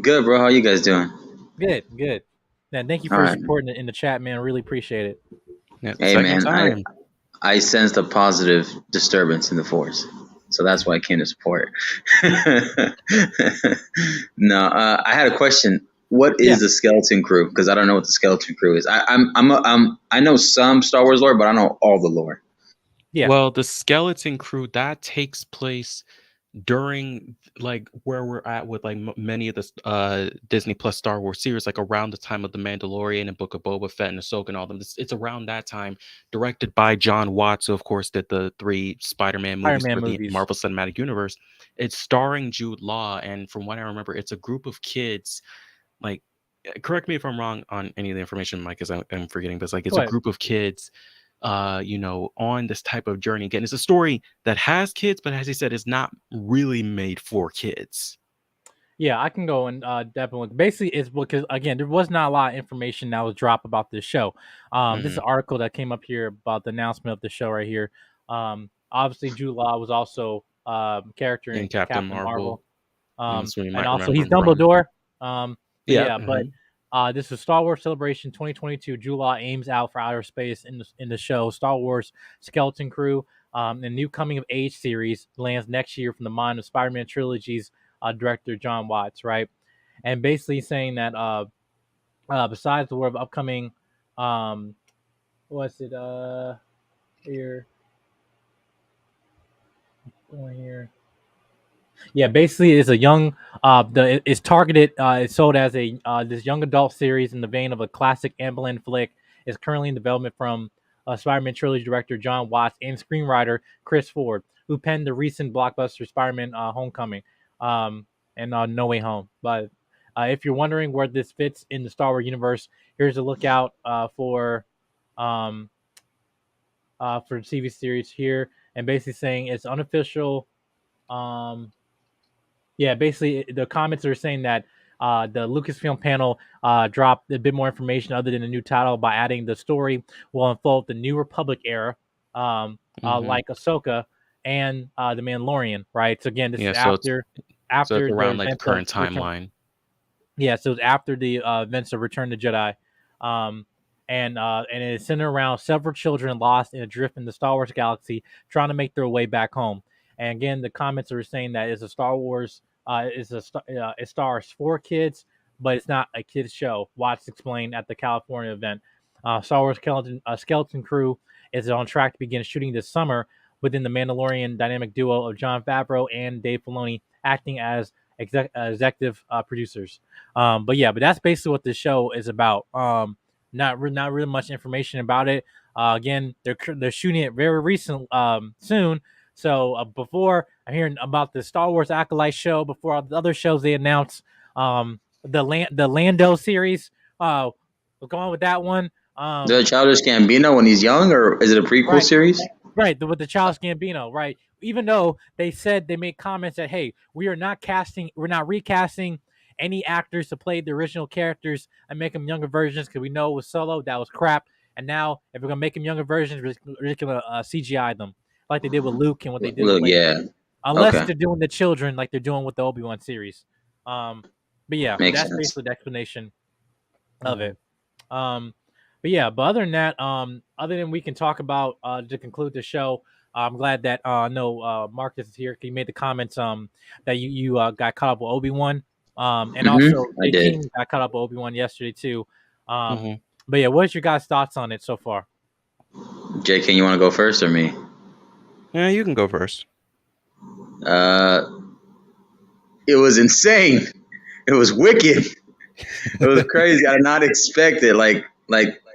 good, bro. How you guys doing? Good, good. Man, thank you All for right, supporting it in the chat, man. Really appreciate it. Yeah. hey, Second man. time. I sensed a positive disturbance in the force, so that's why I came to support. No, I had a question. What Yeah, is the Skeleton Crew? Because I don't know what the Skeleton Crew is. I know some Star Wars lore, but I don't know all the lore. yeah, Well, the Skeleton Crew that takes place during like where we're at with like many of the Disney Plus Star Wars series, like around the time of the Mandalorian and Book of Boba Fett and Ahsoka and all them. It's around that time. Directed by John Watts, who of course did the 3 Spider-Man Iron movies Man for the movies. Marvel Cinematic Universe. It's starring Jude Law, and from what I remember, it's a group of kids. Like, correct me if I'm wrong on any of the information, Mike, because I'm forgetting. But it's like it's Go a ahead. group of kids on this type of journey. Again, it's a story that has kids, but as he said, it's not really made for kids. Yeah, I can go and definitely. Basically, it's because again, there was not a lot of information that was dropped about this show. This is Hmm. an article that came up here about the announcement of the show right here. Obviously, Jude Law was also character in And Captain Captain Marvel, Marvel, so you and might also remember he's him from. Dumbledore. But Yeah. yeah, but this is Star Wars Celebration 2022. Jude Law aims out for outer space in the show Star Wars Skeleton Crew. The new coming of age series lands next year from the mind of Spider-Man trilogy's director John Watts, right? And basically saying that besides the world of upcoming, um, what's it here going here? Yeah, basically it's a young it's targeted it's sold as a this young adult series in the vein of a classic Amblin flick. Is currently in development from Spider-Man trilogy director John Watts and screenwriter Chris Ford, who penned the recent blockbuster Spider-Man Homecoming and No Way Home. But if you're wondering where this fits in the Star Wars universe, here's a lookout um, for the TV series here, and basically saying it's unofficial. Um, yeah, basically the comments are saying that the Lucasfilm panel dropped a bit more information other than the new title by adding the story will unfold the New Republic era, Hmm. like Ahsoka and the Mandalorian, right? So again, this is Yeah. So it's after the around like the events of current Return. timeline. Yeah, so it's after the events of Return to Jedi, um, and it is centered around several children lost in a drift in the Star Wars galaxy, trying to make their way back home. And again, the comments are saying that it's a Star Wars, it stars 4 kids, but it's not a kids show. Watts explained at the California event. Star Wars Skeleton Crew is on track to begin shooting this summer within the Mandalorian dynamic duo of Jon Favreau and Dave Filoni acting as executive producers. But that's basically what this show is about. Not really much information about it. Again, they're shooting it very recent, soon. So before I'm hearing about the Star Wars Acolyte show, before all the other shows they announced, the Lando series, we're going with that one. The Childish Gambino when he's young, or is it a prequel Right. series? Right, with the Charles Gambino, right? Even though they said they made comments that, hey, we're not recasting any actors to play the original characters and make them younger versions because we know with Solo that was crap. And now if we're gonna make them younger versions, we're just gonna CGI them like they did with Luke and what they did with Look, Leia. yeah, Unless okay, they're doing the children like they're doing with the Obi-Wan series. But yeah, makes that's sense. basically the explanation of Mhm. it. But other than that, other than we can talk about to conclude the show, I'm glad that no Marcus is here. He made the comments that you got caught up with Obi-Wan, and also I the did. King got caught up with Obi-Wan yesterday too. Um, Mhm. but yeah, what's your guys' thoughts on it so far? JK, you want to go first or me? Yeah, you can go first. Uh, it was insane. It was wicked. It was crazy. I did not expect it. Like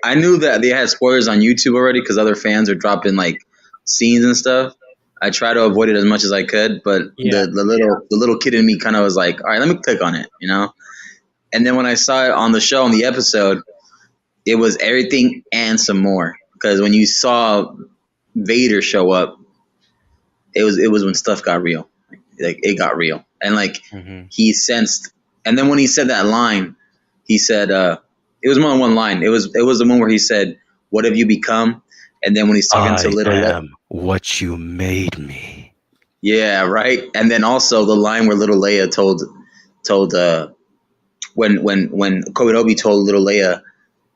I knew that they had spoilers on YouTube already because other fans are dropping like scenes and stuff. I try to avoid it as much as I could, but Yeah, the little kid in me kind of was like, all right, let me click on it, you know. And then when I saw it on the show on the episode, it was everything and some more. Because when you saw Vader show up, it was when stuff got real. Like it got real, and like Mhm. he sensed. And then when he said that line, he said, it was more than one line. It was the one where he said, "What have you become?" And then when he's talking to I little, am what you made me. yeah, right. And then also the line where little Leia told when Kobe told little Leia,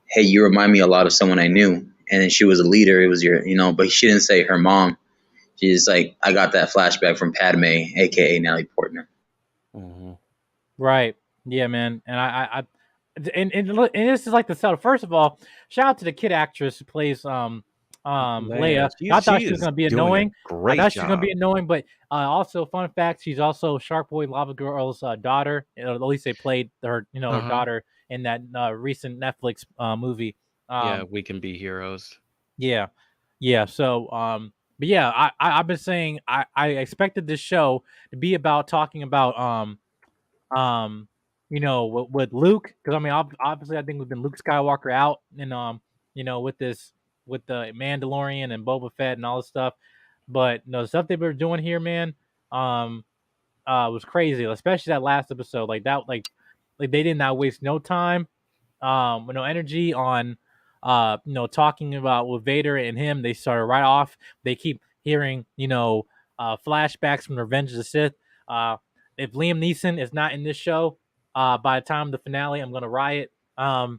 "Hey, you remind me a lot of someone I knew," and then she was a leader. It was your, you know, but she didn't say her mom. She's like, I got that flashback from Padme, aka Natalie Portman. Mhm. right. Yeah, man. And and this is like the setup. First of all, shout out to the kid actress who plays Man, Leia. I she thought she was is gonna be doing a annoying. I great thought she was gonna job. be annoying, but also fun fact, she's also Shark Boy Lava Girl's daughter. At least they played her, her Uh-huh. daughter in that recent Netflix movie. Yeah, Um, we can be heroes. yeah, yeah. So, but yeah, I've been saying I expected this show to be about talking about um, with Luke, because I mean, obviously, I think we've been Luke Skywalker out, and with with the Mandalorian and Boba Fett and all this stuff, but the stuff they've been doing here, man, um, was crazy, especially that last episode. Like that, like they did not waste no time, no energy on, talking about with Vader and him. They started right off. They keep hearing, flashbacks from Revenge of the Sith. If Liam Neeson is not in this show, by the time of the finale, I'm gonna riot. I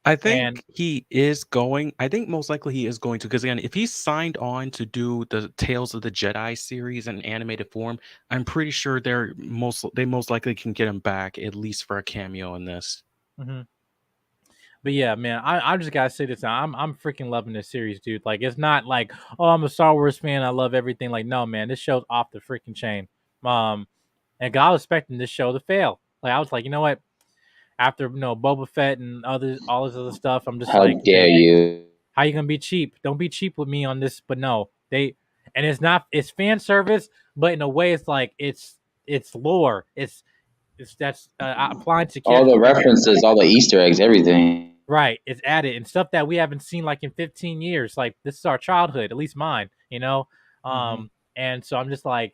And think he is going. I think most likely he is going to, because again, if he's signed on to do the Tales of the Jedi series in animated form, I'm pretty sure they most likely can get him back at least for a cameo in this. mhm. But yeah, man, I just gotta say this now. I'm freaking loving this series, dude. Like, it's not like, oh, I'm a Star Wars fan, I love everything. Like, no, man, this show's off the freaking chain. And I was expecting this show to fail. Like, I was like, you know what? After Boba Fett and all this other stuff, I'm just How like, dare you? how you gonna be cheap? Don't be cheap with me on this. But no, and it's fan service, but in a way, it's like it's lore. It's that's applied to All the characters. references, all the Easter eggs, everything. Right, it's added and stuff that we haven't seen like in 15 years. Like, this is our childhood, at least mine. And so I'm just like,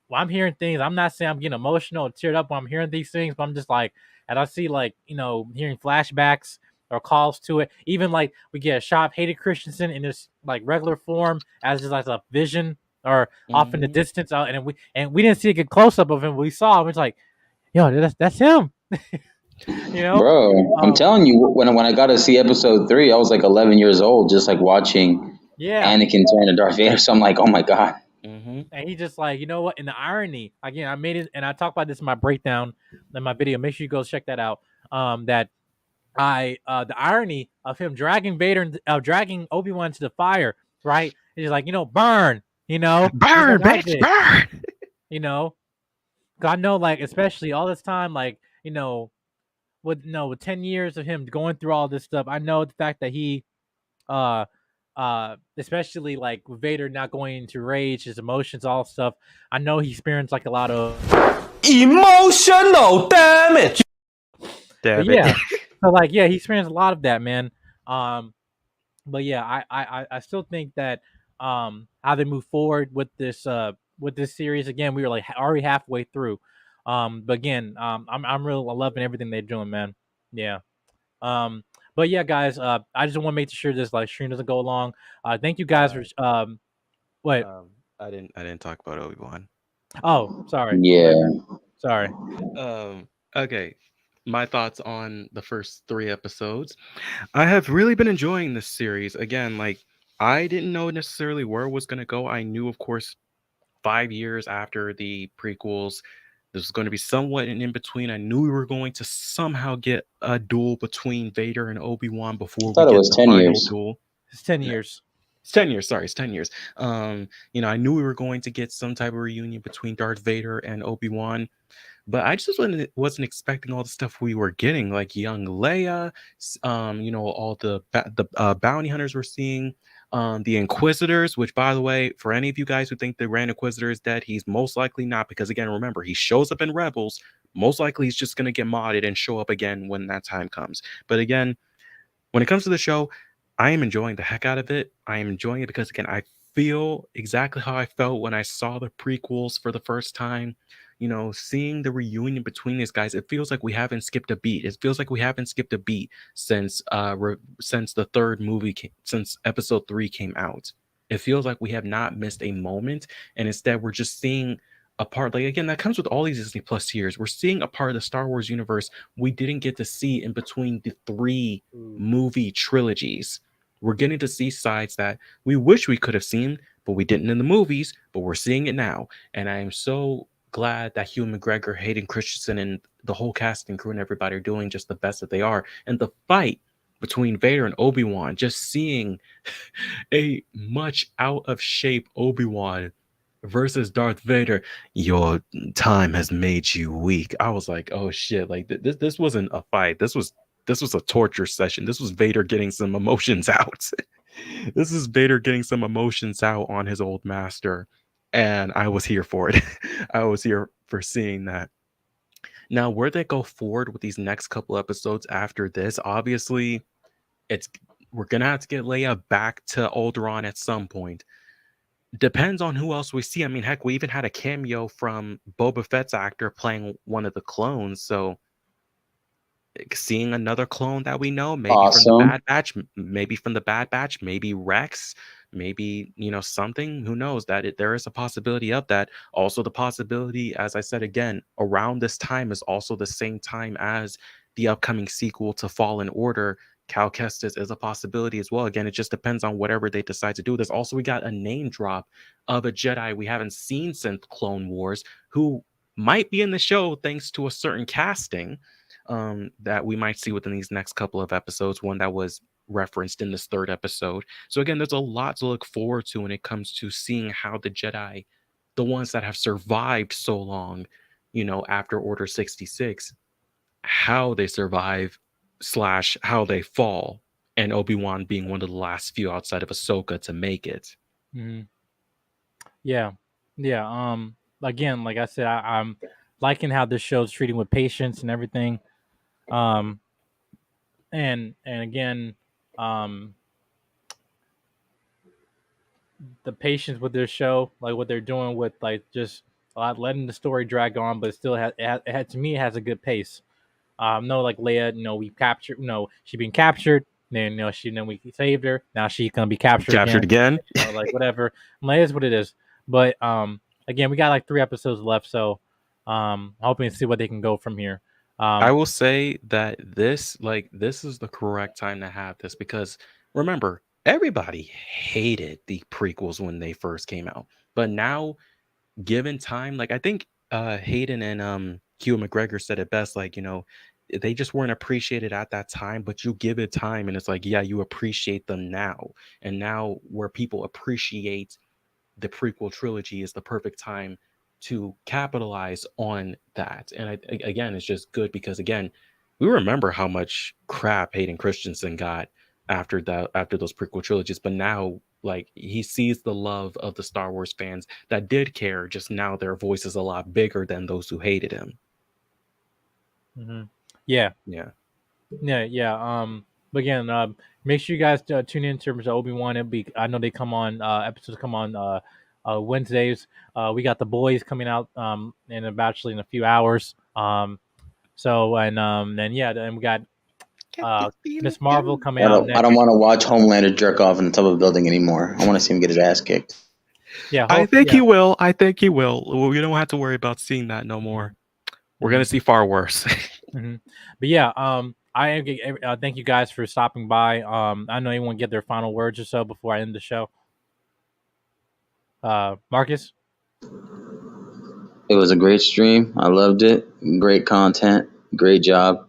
well, I'm hearing things. I'm not saying I'm getting emotional and teared up when I'm hearing these things, but I'm just like, and I see like, hearing flashbacks or calls to it. Even like we get a shot of Hayden Christensen in this like regular form as just like a vision or off in the distance, and we didn't see a good close up of him. We saw him. It's like, yo, that's him. Bro, I'm telling you, when I got to see episode 3, I was like 11 years old, just like watching Anakin turn to Darth Vader. So I'm like, oh my god. Mm-hmm. And he just like, you know what? And the irony, again, I made it, and I talk about this in my breakdown in my video. Make sure you go check that out. The irony of him dragging dragging Obi-Wan to the fire, right? He's like, burn, Burn, like, bitch, burn. God, know, like, especially all this time, like, with 10 years of him going through all this stuff, I know the fact that he, especially like with Vader not going into rage, his emotions, all stuff. I know he experienced like a lot of emotional damage. Damn but yeah, it. so like, yeah, he experienced a lot of that, man. But yeah, I still think that how they move forward with this series, again, we were like already halfway through. But again, I'm really loving everything they're doing, man. Yeah. But yeah, guys, I just want to make sure this like stream doesn't go long. Thank you guys for what? I didn't talk about Obi-Wan. Oh, sorry. Yeah. Sorry. Okay. My thoughts on the first 3 episodes. I have really been enjoying this series. Again, like, I didn't know necessarily where it was going to go. I knew, of course, 5 years after the prequels, this was going to be somewhat in between. I knew we were going to somehow get a duel between Vader and Obi-Wan before I thought we it get was the 10 final years. duel. It's 10 years. It's 10 years. Sorry, it's 10 years. I knew we were going to get some type of reunion between Darth Vader and Obi-Wan, but I just wasn't expecting all the stuff we were getting, like young Leia, all the bounty hunters we're seeing, the Inquisitors, which, by the way, for any of you guys who think the Grand Inquisitor is dead, he's most likely not, because again, remember, he shows up in Rebels. Most likely he's just going to get modded and show up again when that time comes. But again, when it comes to the show, I am enjoying the heck out of it. I am enjoying it because, again, I feel exactly how I felt when I saw the prequels for the first time. Seeing the reunion between these guys, it feels like we haven't skipped a beat. It feels like we haven't skipped a beat since the third movie, since episode 3 came out. It feels like we have not missed a moment, and instead we're just seeing a part, like, again, that comes with all these Disneyplus tiers. We're seeing a part of the Star Wars universe we didn't get to see in between the 3 movie trilogies. We're getting to see sides that we wish we could have seen, but we didn't in the movies, but we're seeing it now. And I am so glad that Hugh McGregor, Hayden Christensen, and the whole cast and crew and everybody are doing just the best that they are. And the fight between Vader and Obi-Wan, just seeing a much out of shape Obi-Wan versus Darth Vader, your time has made you weak. I was like, oh shit, like this wasn't a fight. This was a torture session. This was Vader getting some emotions out. This is Vader getting some emotions out on his old master. And I was here for it. I was here for seeing that. Now, where they go forward with these next couple episodes after this, obviously, we're gonna have to get Leia back to Alderaan at some point. depends on who else we see. I mean, heck, we even had a cameo from Boba Fett's actor playing one of the clones. So seeing another clone that we know, maybe from the Awesome. Bad Batch, maybe from the Bad Batch, maybe Rex, maybe something. Who knows? There is a possibility of that. Also, the possibility, as I said again, around this time is also the same time as the upcoming sequel to Fallen Order. Cal Kestis is a possibility as well. Again, it just depends on whatever they decide to do. There's also, we got a name drop of a Jedi we haven't seen since Clone Wars, who might be in the show thanks to a certain casting that we might see within these next couple of episodes. One that was referenced in this third episode. So again, there's a lot to look forward to when it comes to seeing how the Jedi, the ones that have survived so long, after Order 66, how they survive / how they fall, and Obi-Wan being one of the last few outside of Ahsoka to make it. Mm-hmm. Yeah, yeah. Again, like I said, I'm liking how this show's treating with patience and everything. And again, um, the patience with this show, like what they're doing with like just letting the story drag on, but it still to me, it has a good pace. No, like Leia, we captured, she been captured. Then then we saved her. Now she's gonna be captured Again. like whatever. Leia's what it is. But again, we got like 3 episodes left, so hoping to see what they can go from here. I will say that this is the correct time to have this, because remember, everybody hated the prequels when they first came out. But now, given time, like I think Hayden and Hugh McGregor said it best, like, they just weren't appreciated at that time, but you give it time and it's like, yeah, you appreciate them now. And now where people appreciate the prequel trilogy is the perfect time to capitalize on that. And again, it's just good because, again, we remember how much crap Hayden Christensen got after those prequel trilogies, but now, like, he sees the love of the Star Wars fans that did care. Just now their voice is a lot bigger than those who hated him. Mm-hmm. Yeah. But again, make sure you guys tune in terms of Obi-Wan. I know they come on episodes come on Wednesdays. We got the boys coming out actually in a few hours. So and yeah, then we got Miss Marvel coming out next. I don't want to watch Homelander jerk off in the top of a building anymore. I want to see him get his ass kicked. Yeah, I think he will. I think he will. We don't have to worry about seeing that no more. We're gonna see far worse. Mm-hmm. But yeah, I thank you guys for stopping by. I know you want to get their final words or so before I end the show. Marcus? It was a great stream. I loved it. Great content. Great job.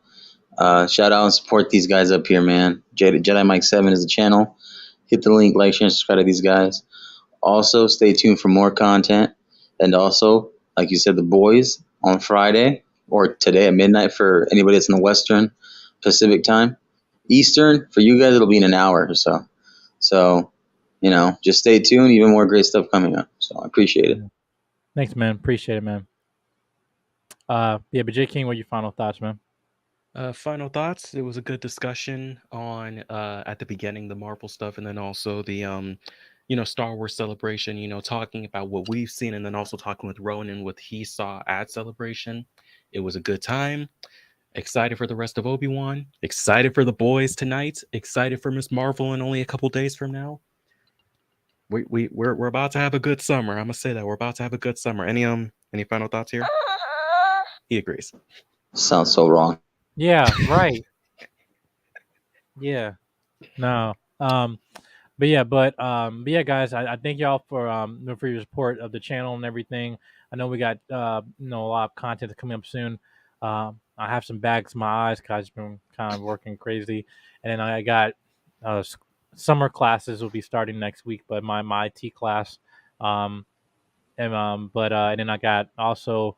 Shout out and support these guys up here, man. Jedi Mike 7 is the channel. Hit the link, like, share, and subscribe to these guys. Also, stay tuned for more content. And also, like you said, the boys on Friday or today at midnight for anybody that's in the Western Pacific time. Eastern, for you guys, it'll be in an hour or so. So, just stay tuned. Even more great stuff coming up. So I appreciate it. Thanks, man. Appreciate it, man. Yeah, but J King, what are your final thoughts, man? Final thoughts. It was a good discussion on at the beginning the Marvel stuff, and then also the Star Wars Celebration. Talking about what we've seen, and then also talking with Ronan what he saw at Celebration. It was a good time. Excited for the rest of Obi-Wan. Excited for the boys tonight. Excited for Miss Marvel in only a couple days from now. We're about to have a good summer. I'm gonna say that we're about to have a good summer. Any final thoughts here? He agrees. Sounds so wrong. Yeah, right. Yeah. No. But yeah, guys, I thank y'all for your support of the channel and everything. I know we got a lot of content coming up soon. I have some bags in my eyes because I've been kind of working crazy, and then I got summer classes will be starting next week, but my IT class, and then I got also.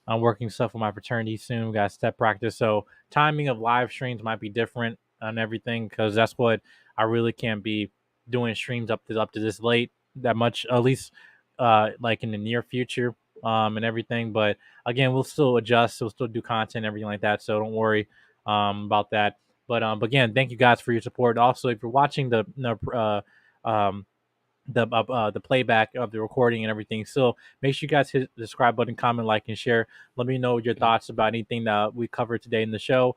I'm working stuff with my fraternity soon. We got step practice, so timing of live streams might be different and everything because that's what I really can't be doing streams up to this late that much, at least like in the near future and everything. But again, we'll still adjust. We'll still do content, everything like that. So don't worry about that. But again, thank you guys for your support. Also, if you're watching the the playback of the recording and everything. So make sure you guys hit the subscribe button, comment, like, and share. Let me know your thoughts about anything that we covered today in the show.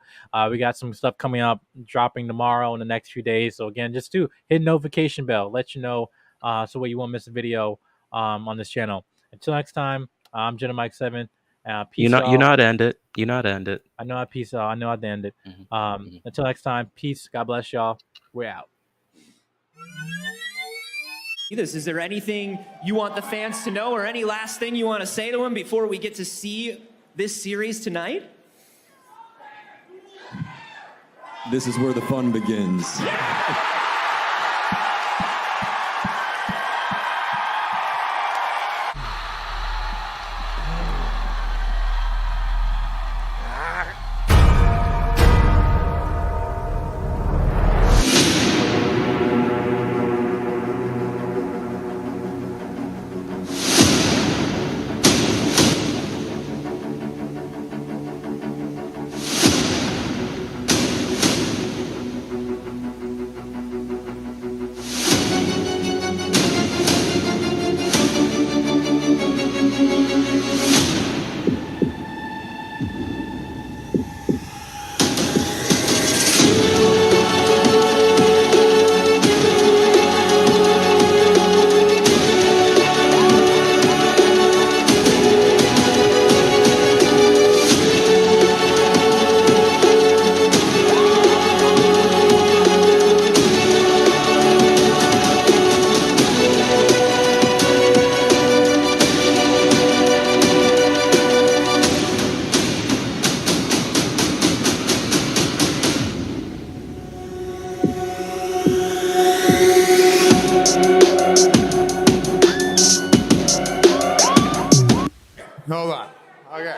We got some stuff coming up, dropping tomorrow in the next few days. So again, just hit notification bell, let you know so what you won't miss a video on this channel. Until next time, I'm Jedi Mike 7. Peace out. You not end it. You not end it. I know I peace out. I know I'd end it. Until next time, peace. God bless y'all. We're out. Is there anything you want the fans to know or any last thing you want to say to them before we get to see this series tonight? This is where the fun begins. Hold on. Okay.